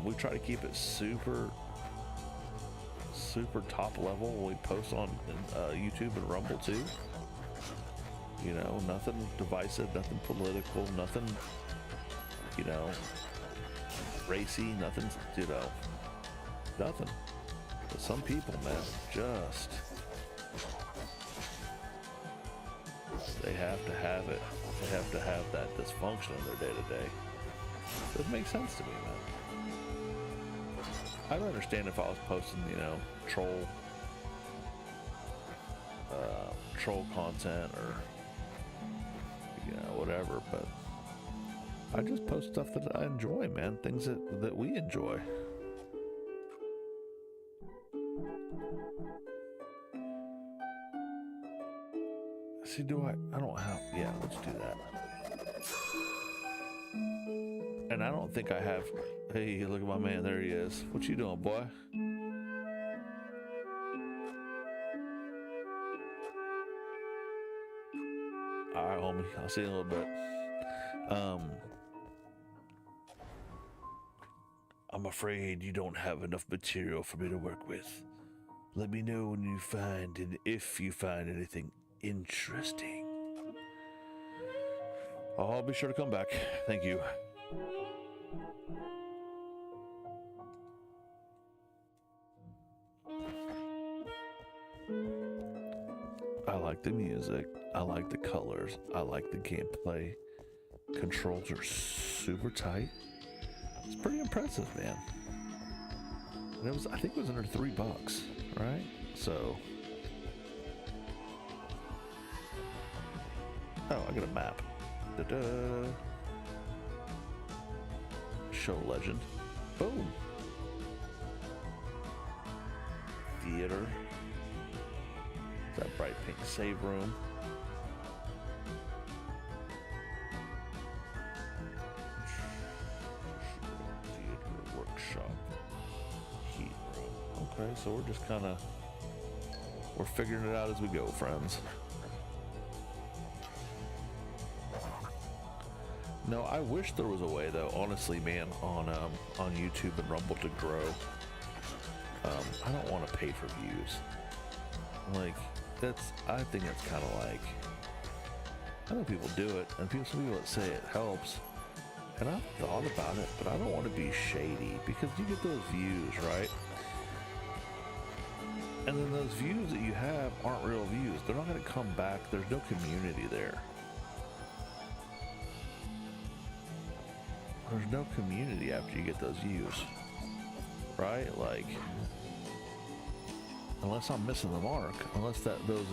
We try to keep it super top level when we post on YouTube and Rumble too. You know, nothing divisive, nothing political, nothing, you know, racy, nothing, you know, nothing. But some people, man, just, they have to have it. They have to have that dysfunction in their day-to-day. It makes sense to me, man. I would understand if I was posting, you know, troll content or, you know, whatever, but I just post stuff that I enjoy, man. Things that we enjoy. See, I don't have, yeah, let's do that. And I don't think I have, hey, look at my man, there he is. What you doing, boy? All right, homie, I'll see you in a little bit. I'm afraid you don't have enough material for me to work with. Let me know when you find, and if you find anything interesting. I'll be sure to come back. Thank you. I like the music. I like the colors. I like the gameplay. Controls are super tight. It's pretty impressive, man. And it was, I think it was under $3, right? So. Oh, I got a map. Da-da. Show legend. Boom. Theater. That bright pink save room. Theater, workshop, heat room. Okay, so we're just kind of, we're figuring it out as we go, friends. No, I wish there was a way, though, honestly, man, on YouTube and Rumble to grow. I don't want to pay for views. Like, I think that's kind of like, I know people do it, and some people that say it helps, and I've thought about it, but I don't want to be shady, because you get those views, right? And then those views that you have aren't real views. They're not going to come back. There's no community there. There's no community after you get those views, right? Like, unless I'm missing the mark, unless those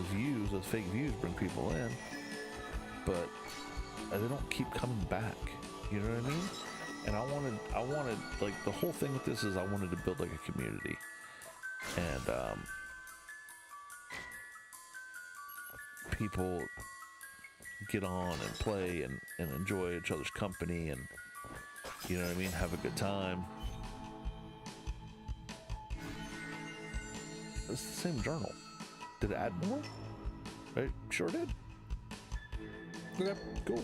fake views bring people in, but they don't keep coming back. You know what I mean? And I wanted, like, the whole thing with this is I wanted to build like a community, and people get on and play and enjoy each other's company, and you know what I mean, have a good time. It's the same journal. Did it add more? It sure did. Okay, cool.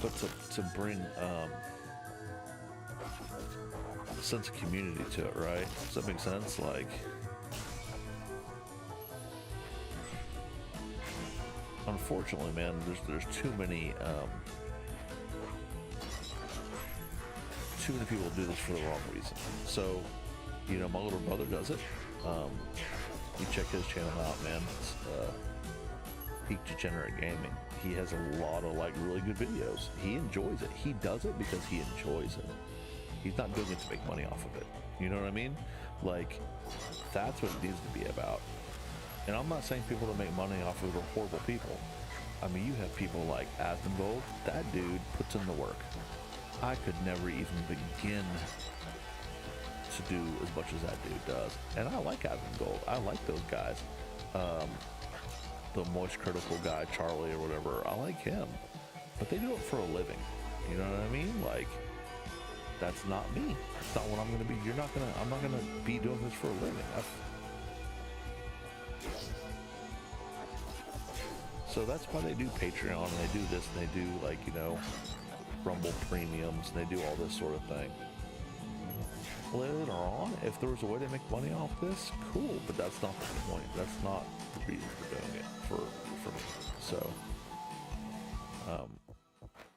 But to bring a sense of community to it, right? Does that make sense? Like, unfortunately, man, there's too many people do this for the wrong reason. So, you know, my little brother does it. You check his channel out, man. It's Peak Degenerate Gaming. He has a lot of like really good videos. He enjoys it. He does it because he enjoys it. He's not doing it to make money off of it. You know what I mean? Like, that's what it needs to be about. And I'm not saying people that make money off of it are horrible people. I mean, you have people like Asmongold. That dude puts in the work. I could never even begin to do as much as that dude does. And I like Asmongold. I like those guys. The Moist Critical guy, Charlie or whatever, I like him. But they do it for a living. You know what I mean? Like, that's not me. It's not what I'm gonna be. I'm not gonna be doing this for a living. So that's why they do Patreon, and they do this, and they do, like, you know, Rumble premiums, and they do all this sort of thing. Later on, if there was a way to make money off this, cool, but that's not the point. That's not the reason for doing it for me. So,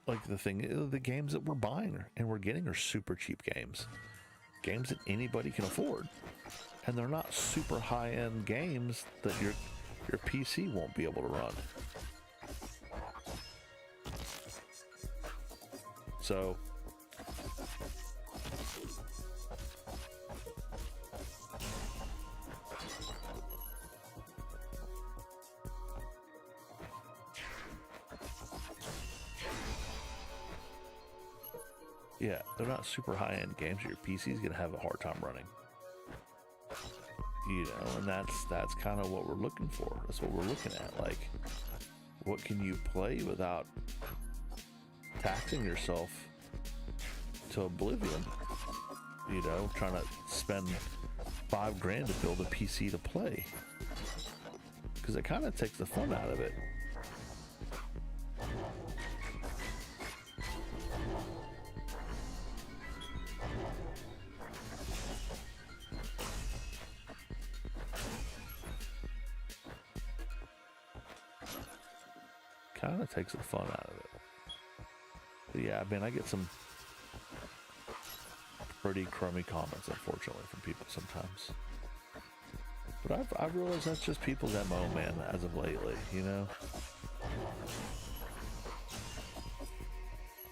like, the games that we're buying and we're getting are super cheap games that anybody can afford, and they're not super high-end games that your PC won't be able to run. So yeah, they're not super high-end games that your PC is gonna have a hard time running. You know, and that's kind of what we're looking for. That's what we're looking at. Like, what can you play without taxing yourself to oblivion? You know, trying to spend $5 grand to build a PC to play, because it kind of takes the fun out of it. Kind of takes the fun out of it. But yeah, I mean, I get some pretty crummy comments, unfortunately, from people sometimes. But I've realized that's just people's MO, man, as of lately, you know?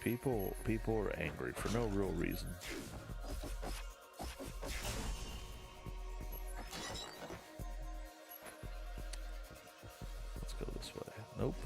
People are angry for no real reason. Let's go this way. Nope.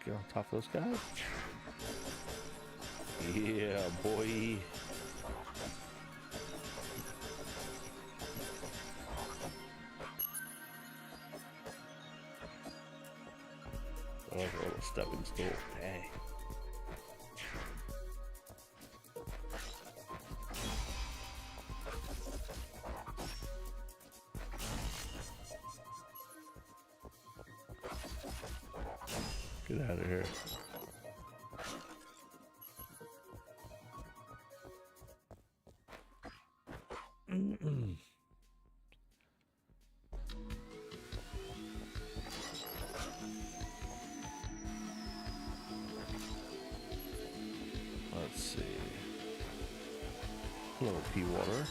Get on top of those guys. Yeah, boy. Oh, a little stepping stool. Dang. Get out of here. Let's see. Hello, pea water.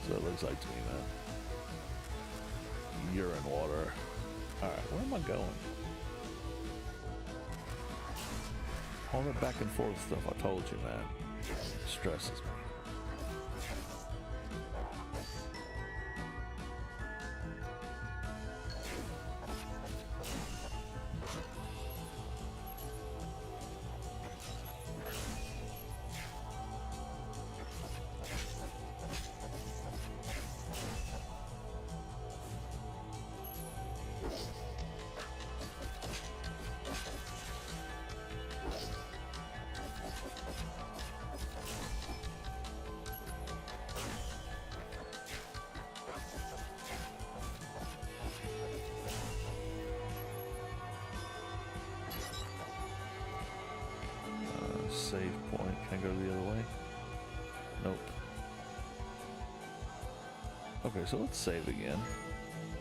So it looks like to me, man. Urine water. Alright, where am I going? All that back and forth stuff I told you, man, stresses me. Save point. Can I go the other way? Nope. Okay, so let's save again.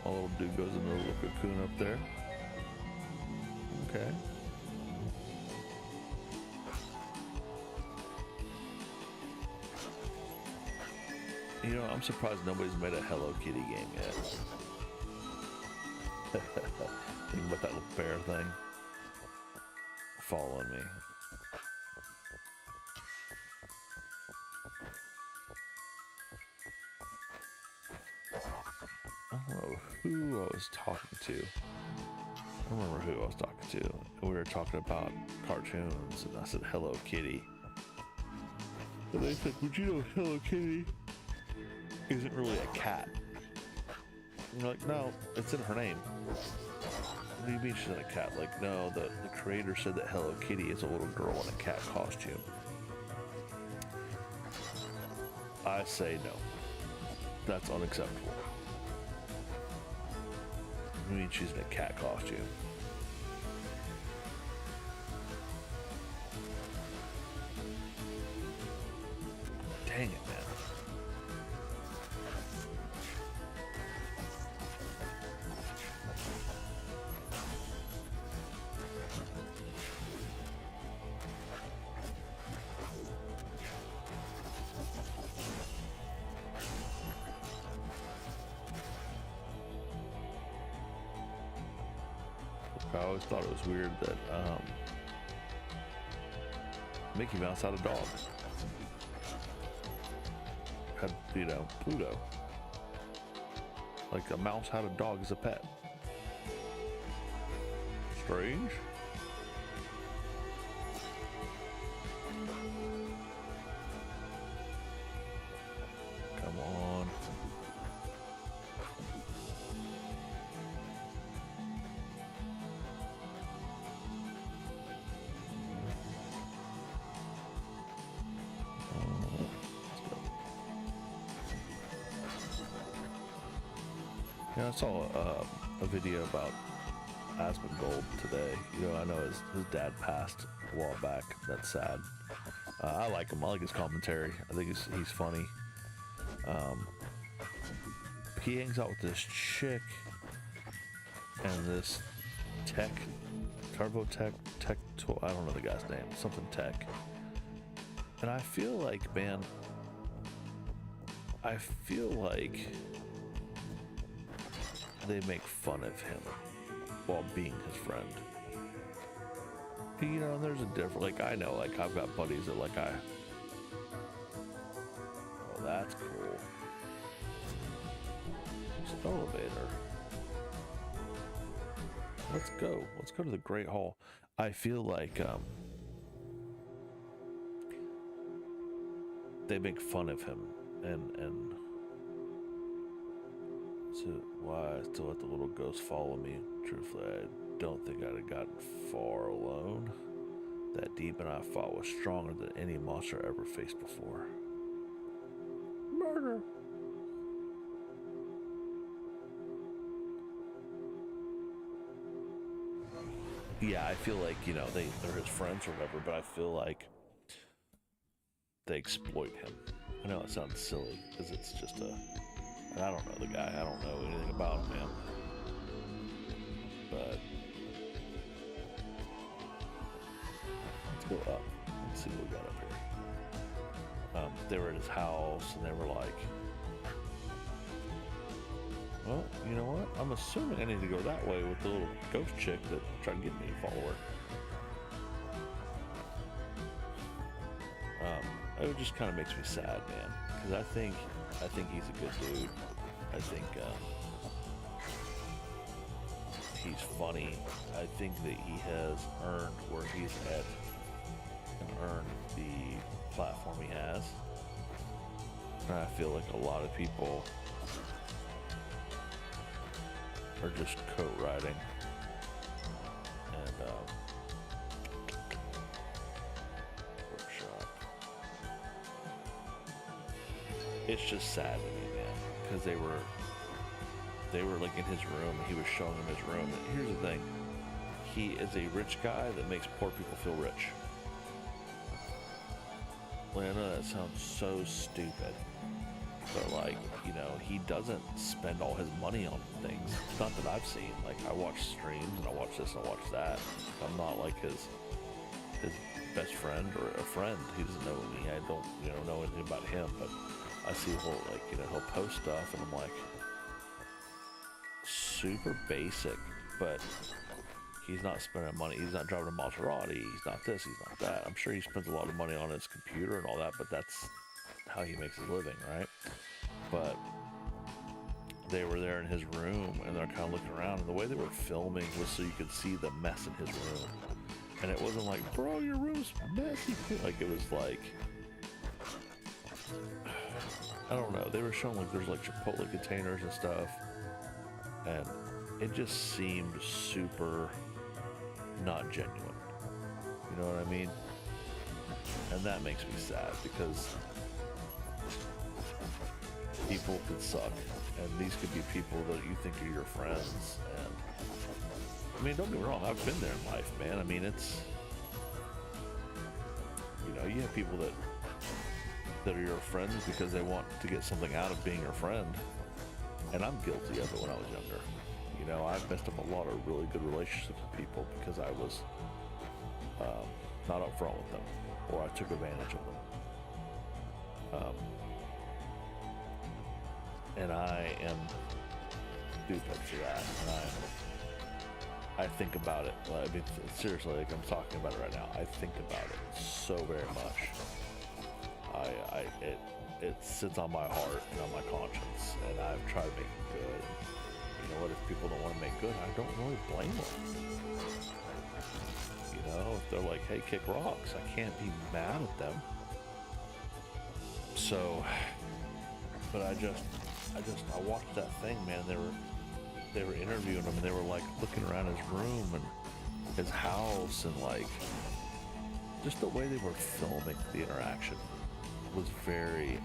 Our little dude goes into a little cocoon up there. Okay. You know, I'm surprised nobody's made a Hello Kitty game yet. Think about that little bear thing following me. I don't know who I was talking to. I don't remember who I was talking to. We were talking about cartoons, and I said Hello Kitty. And they said, would you know Hello Kitty isn't really a cat? And you're like, no, it's in her name. What do you mean she's not a cat? Like, no, the creator said that Hello Kitty is a little girl in a cat costume. I say no. That's unacceptable. I mean, she's in a cat costume. Dang it, man. I always thought it was weird that Mickey Mouse had a dog. Had, you know, Pluto. Like a mouse had a dog as a pet. Strange. Come on. Yeah, I saw a video about Asmongold today. You know, I know his dad passed a while back. That's sad. I like him. I like his commentary. I think he's funny. He hangs out with this chick and this Turbo Tech, I don't know the guy's name. Something Tech. And I feel like, man, they make fun of him while being his friend. You know, there's a different, like, I know, like, I've got buddies that, like, oh, that's cool. There's an elevator. Let's go to the Great Hall. I feel like, they make fun of him, and so why I still let the little ghost follow me. Truthfully, I don't think I'd have gotten far alone. That demon I fought was stronger than any monster I ever faced before. Murder. Yeah, I feel like, you know, they're his friends or whatever, but I feel like they exploit him. I know it sounds silly because it's just and I don't know the guy. I don't know anything about him, man. But let's go up. Let's see what we got up here. They were at his house, and they were like, well, you know what? I'm assuming I need to go that way with the little ghost chick that tried to get me a follower. It just kind of makes me sad, man, because I think he's a good dude. I think he's funny. I think that he has earned where he's at and earned the platform he has. And I feel like a lot of people are just coat riding. And workshop. It's just sad to me, man, because they were like in his room, and he was showing them his room. And here's the thing, he is a rich guy that makes poor people feel rich. I know that sounds so stupid, but like, you know, he doesn't spend all his money on things. It's not that I've seen. Like, I watch streams and I watch this and I watch that. I'm not like his best friend or a friend. He doesn't know me. I don't, you know anything about him, but I see he'll post stuff and I'm like, super basic, but he's not spending money. He's not driving a Maserati. He's not this, he's not that. I'm sure he spends a lot of money on his computer and all that, but that's how he makes his living, right? But they were there in his room and they're kind of looking around, and the way they were filming was so you could see the mess in his room. And it wasn't like, bro, your room's messy. Like, it was like, I don't know. They were showing like there's like Chipotle containers and stuff. And it just seemed super not genuine. You know what I mean? And that makes me sad because people could suck. And these could be people that you think are your friends. And I mean, don't get me wrong, I've been there in life, man. I mean, it's, you know, you have people that are your friends because they want to get something out of being your friend. And I'm guilty of it when I was younger. You know, I've messed up a lot of really good relationships with people because I was not upfront with them, or I took advantage of them. And I am stupid for that. And I think about it. I mean, seriously, like I'm talking about it right now. I think about it so very much. It sits on my heart and on my conscience, and I've tried to make it good. You know what? If people don't want to make good, I don't really blame them. You know, if they're like, "Hey, kick rocks," I can't be mad at them. So, but I watched that thing, man. They were interviewing him, and they were like looking around his room and his house, and like just the way they were filming the interaction was very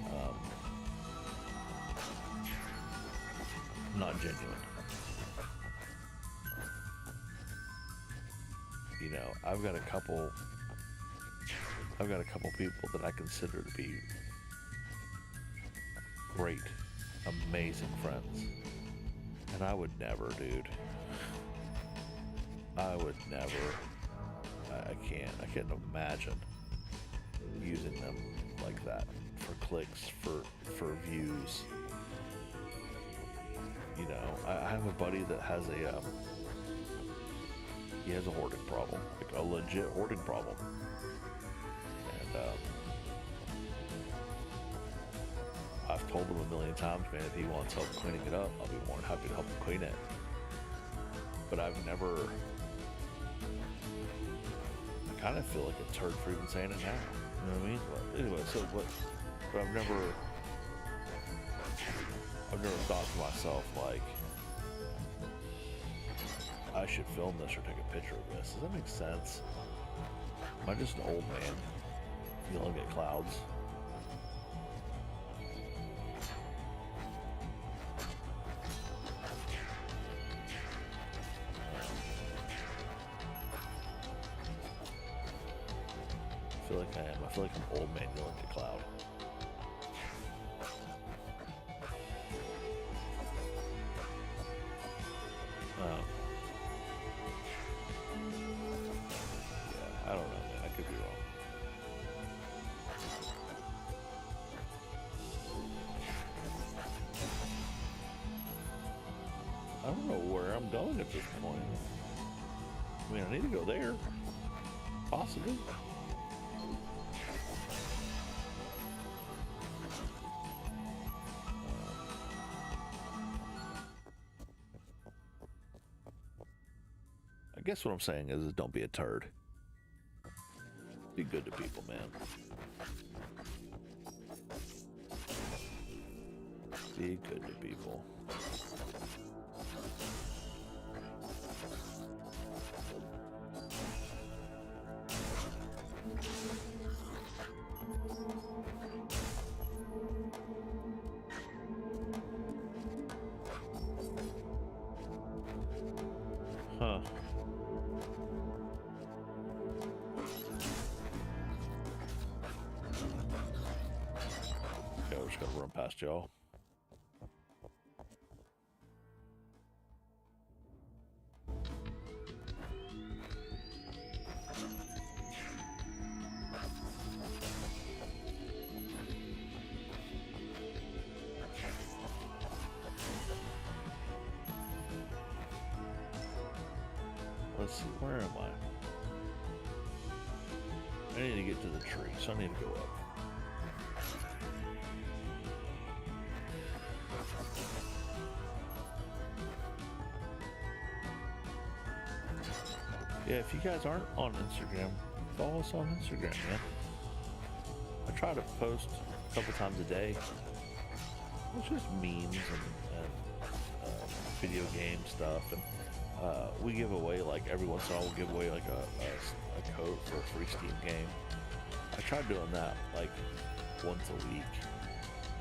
not genuine. You know, I've got a couple people that I consider to be great, amazing friends. And I would never, dude. I would never. I can't imagine using them like that for clicks, for views. You know, I have a buddy that has he has a hoarding problem, like a legit hoarding problem. And I've told him a million times, man, if he wants help cleaning it up, I'll be more than happy to help him clean it. But I've never, I kind of feel like a turd for even saying it now. You know what I mean? But anyway, but I've never thought to myself, like, I should film this or take a picture of this. Does that make sense? Am I just an old man yelling at clouds? I feel like I am. I feel like an old man yelling at a cloud. Yeah, I don't know, man. I could be wrong. I don't know where I'm going at this point. I mean, I need to go there. Possibly. I guess what I'm saying is don't be a turd. Be good to people, man. Be good to people. Huh. Okay, we're just gonna run past y'all. Let's see, where am I? I need to get to the tree, so I need to go up. Yeah, if you guys aren't on Instagram, follow us on Instagram, man. I try to post a couple times a day. It's just memes and video game stuff, and we give away, like, every once in a while we'll give away like a code for a free Steam game. I tried doing that like once a week.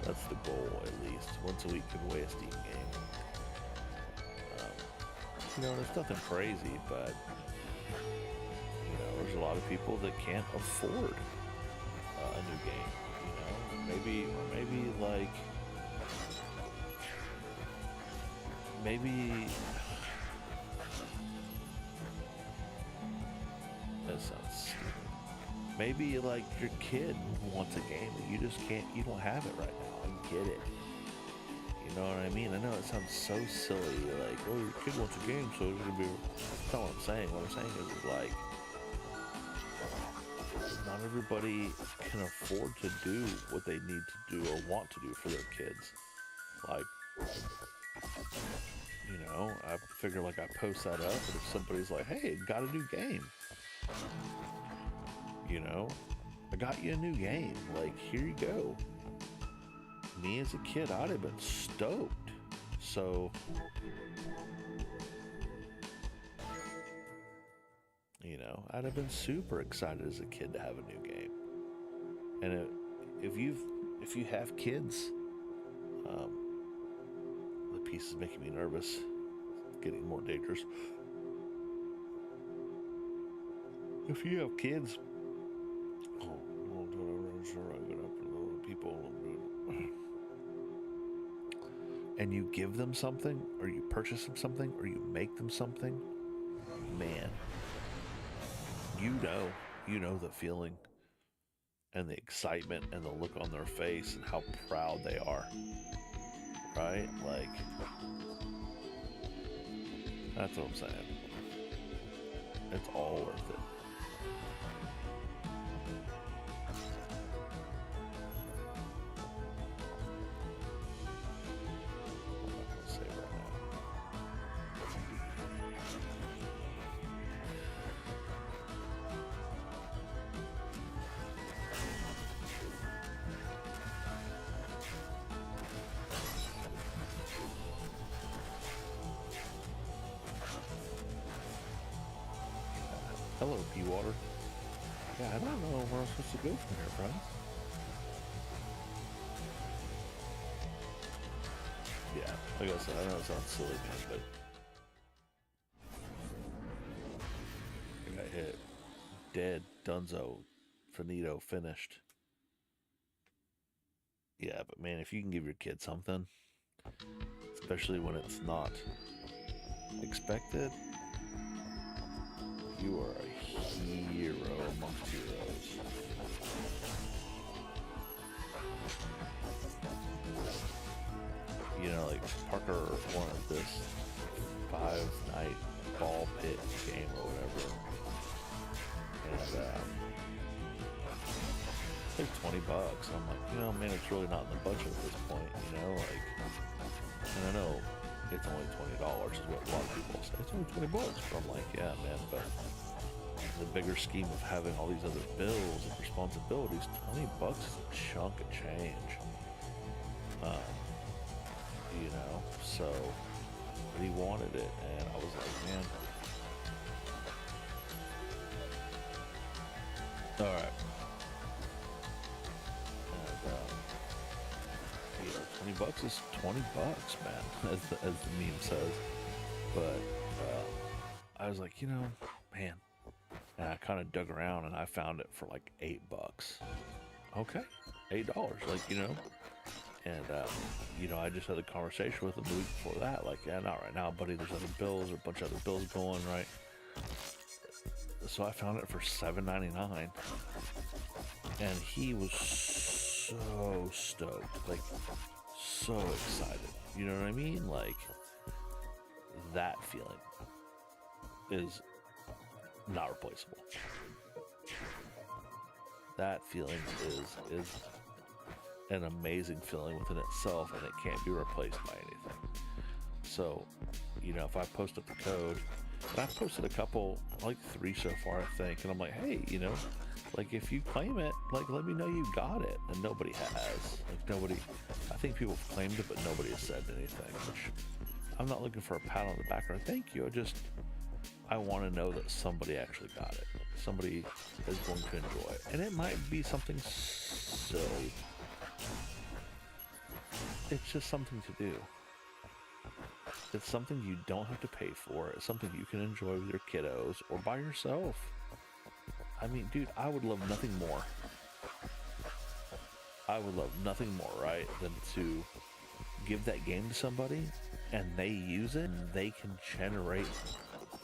That's the goal, at least. Once a week, give away a Steam game. You know, there's nothing crazy, but you know, there's a lot of people that can't afford a new game. You know, maybe that sounds stupid. Maybe like your kid wants a game that you just can't. You don't have it right now. I get it. You know what I mean? I know it sounds so silly, like, oh, your kid wants a game, so it's gonna be. That's not what I'm saying. What I'm saying is like, not everybody can afford to do what they need to do or want to do for their kids. Like, you know, I figure, like, I post that up, and if somebody's like, hey, got a new game, you know, I got you a new game, like, here you go. Me as a kid, I'd have been stoked. So, you know, I'd have been super excited as a kid to have a new game. And if you have kids, the piece is making me nervous. It's getting more dangerous. If you have kids, people, and you give them something, or you purchase them something, or you make them something, man, you know the feeling and the excitement and the look on their face and how proud they are, right? Like, that's what I'm saying. It's all worth it. Hello, P-Water. Yeah, I don't know where I'm supposed to go from here, friends. Yeah, like I said, I know it sounds silly, man, but I got hit. Dead. Dunzo. Finito. Finished. Yeah, but man, if you can give your kid something, especially when it's not expected, you are a hero amongst heroes. You know, like, Parker wanted this 5-night ball pit game or whatever, and it's like $20. I'm like, you know, man, it's really not in the budget at this point, you know, like, and I know it's only $20 is what a lot of people say. It's only $20, but I'm like, yeah, man, but in the bigger scheme of having all these other bills and responsibilities, $20 is a chunk of change. You know, so, but he wanted it, and I was like, man. All right. And, you know, $20 is $20, man, as the meme says. But I was like, you know, man, and I kind of dug around, and I found it for like $8. Okay, $8, like, you know, And, I just had a conversation with him the week before that. Like, yeah, not right now, buddy. There's other bills, or a bunch of other bills going, right? So I found it for $7.99. And he was so stoked. Like, so excited. You know what I mean? Like, that feeling is not replaceable. That feeling is an amazing feeling within itself, and it can't be replaced by anything. So, if I post up the code, and I've posted a couple, like 3 so far, I think, and I'm like, hey, like, if you claim it, like, let me know you got it. And nobody has. Like, nobody, I think people have claimed it, but nobody has said anything, which I'm not looking for a pat on the back or a thank you. I want to know that somebody actually got it. Somebody is going to enjoy it. And it might be something silly. It's just something to do. It's something you don't have to pay for. It's something you can enjoy with your kiddos or by yourself. I mean, dude, I would love nothing more. Right, than to give that game to somebody and they use it and they can generate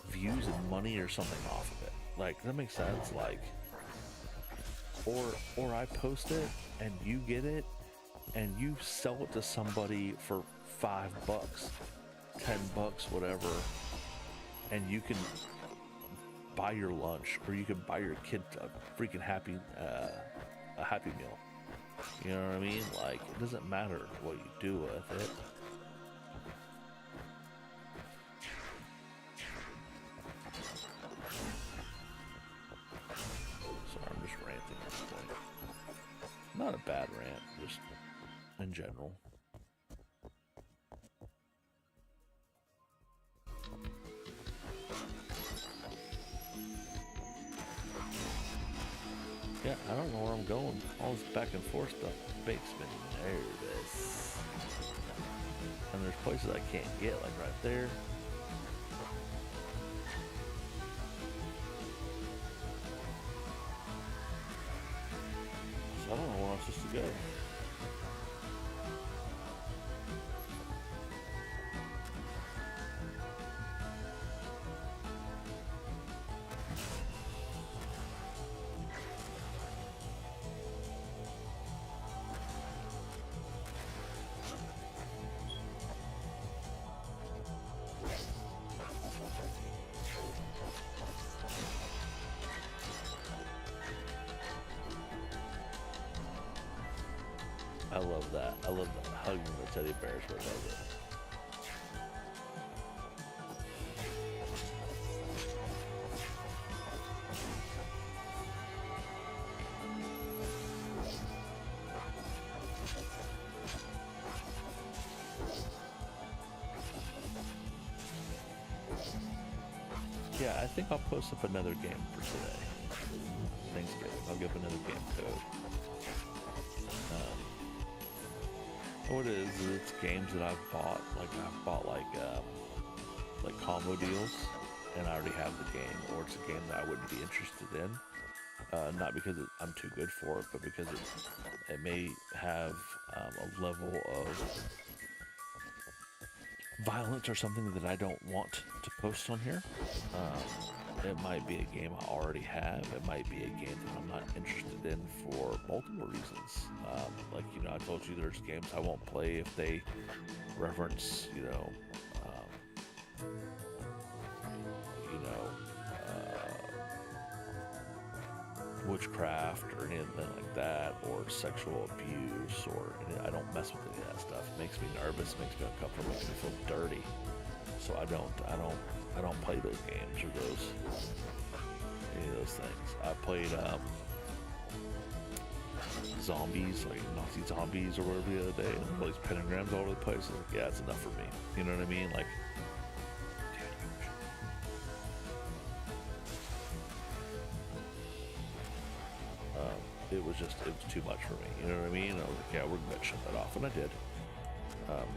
views and money or something off of it. Like, that makes sense. Like, or I post it and you get it and you sell it to somebody for $5, $10, whatever, and you can buy your lunch, or you can buy your kid a freaking happy meal. You know what I mean? Like, it doesn't matter what you do with it. Sorry, I'm just ranting at this point. Not a bad rant, just in general. Yeah, I don't know where I'm going. All this back and forth stuff makes me nervous. And there's places I can't get, like right there. So I don't know where I'm supposed to go. I love that. I love that. Hugging the teddy bears. I love it. Yeah, I think I'll post up another game for today. Thanksgiving. I'll give another game code. What it is it's games that I've bought. Like, I've bought like combo deals, and I already have the game, or it's a game that I wouldn't be interested in. Not because I'm too good for it, but because it may have a level of violence or something that I don't want to post on here. It might be a game I already have. It might be a game that I'm not interested in for multiple reasons. Like, I told you there's games I won't play if they reference, witchcraft or anything like that, or sexual abuse, or I don't mess with any of that stuff. It makes me nervous, makes me uncomfortable, makes me feel dirty. So I don't play those games or any of those things. I played zombies, like Nazi zombies or whatever, the other day, and all these pentagrams all over the place. Like, yeah, it's enough for me. You know what I mean? Like, it was too much for me. You know what I mean? I was like, yeah, we're gonna shut that off, and I did.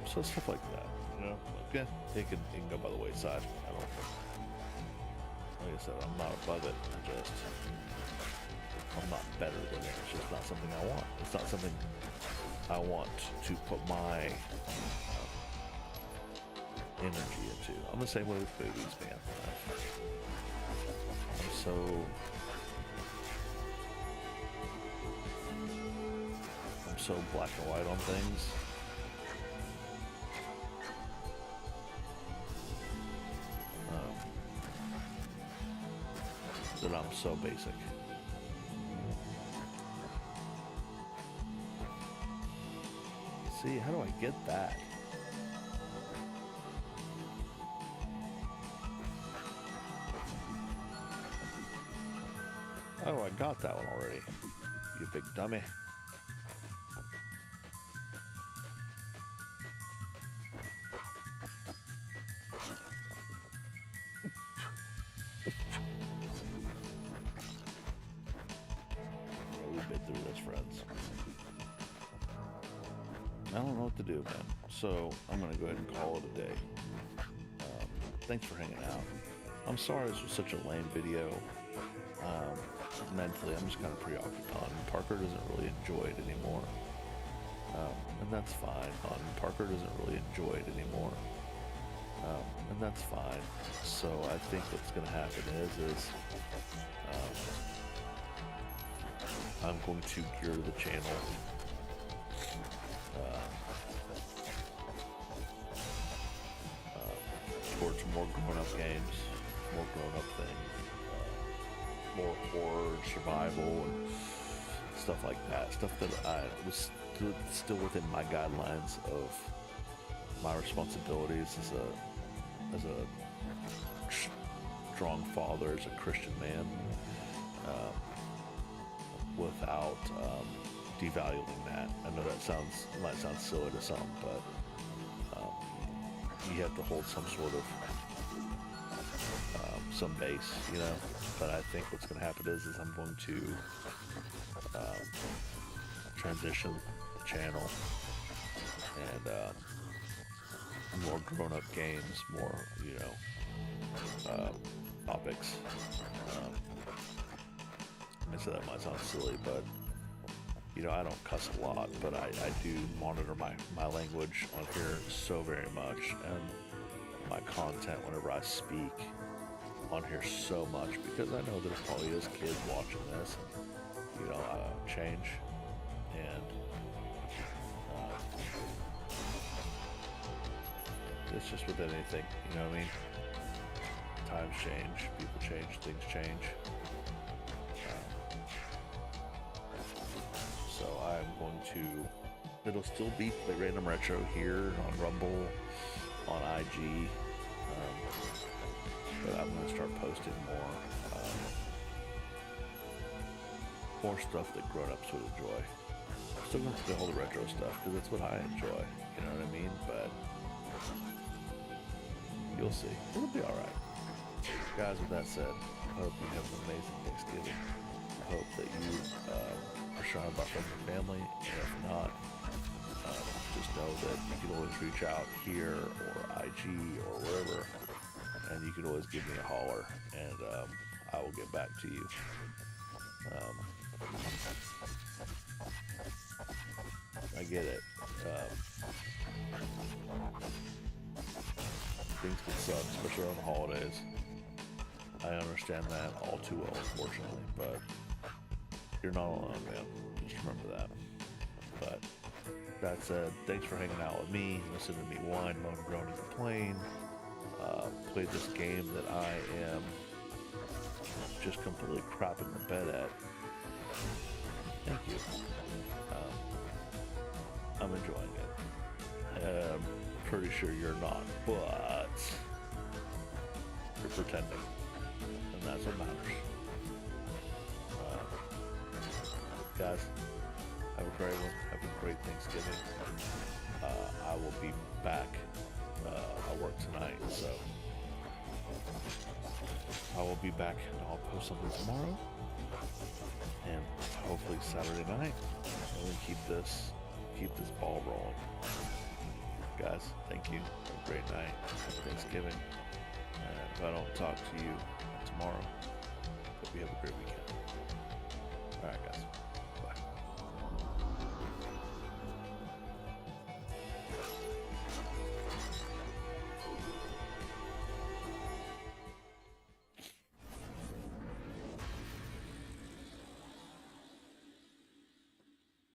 So stuff like that, like, yeah, it can go by the wayside. I don't, like I said, I'm not above it. I'm not better than it. It's just not something I want. It's not something I want to put my energy into. I'm the same way with movies, man. I'm so black and white on things. That I'm so basic. See, how do I get that? Oh, I got that one already. You big dummy. We've been through this, friends. I don't know what to do, man. So I'm gonna go ahead and call it a day. Thanks for hanging out. I'm sorry this was such a lame video. Mentally, I'm just kind of preoccupied. Parker doesn't really enjoy it anymore. And that's fine. Parker doesn't really enjoy it anymore. And that's fine. So I think what's going to happen is I'm going to gear the channel towards more grown-up games, more grown-up things, more horror, survival, and stuff like that. Stuff that I was still within my guidelines of my responsibilities as a strong father, as a Christian man, without devaluing that. I know that might sound silly to some, but you have to hold some sort of some base, you know. But I think what's going to happen is I'm going to transition the channel and more grown-up games, more, you know, topics. I said that might sound silly, but you know, I don't cuss a lot, but I do monitor my language on here so very much, and my content whenever I speak on here so much, because I know there probably is kids watching this, and, you know, change, and it's just with anything, you know what I mean? Times change, people change, things change. So I'm going to, it'll still be Play Random Retro here on Rumble, on IG, but I'm going to start posting more stuff that grown-ups would enjoy. I'm still going to play all the retro stuff because that's what I enjoy, you know what I mean? But you'll see, it'll be alright. Guys, with that said, I hope you have an amazing Thanksgiving. I hope that you are surrounded by friends and family, and if not, just know that you can always reach out here or IG or wherever, and you can always give me a holler, and I will get back to you. I get it. Things can suck, especially around the holidays. I understand that all too well, unfortunately, but you're not alone, man. Just remember that. But that said, thanks for hanging out with me, listening to me whine, moan, groan, and complain. Play this game that I am just completely crapping the bed at. Thank you. I'm enjoying it. I'm pretty sure you're not, but you're pretending, and that's what matters. Guys, have a great one. Have a great Thanksgiving. I will be back. I work tonight, so I will be back, and I'll post something tomorrow, and hopefully Saturday night, and we keep this ball rolling. Guys, thank you. Have a great night. Happy Thanksgiving. And if I don't talk to you tomorrow, hope you have a great weekend. All right, guys.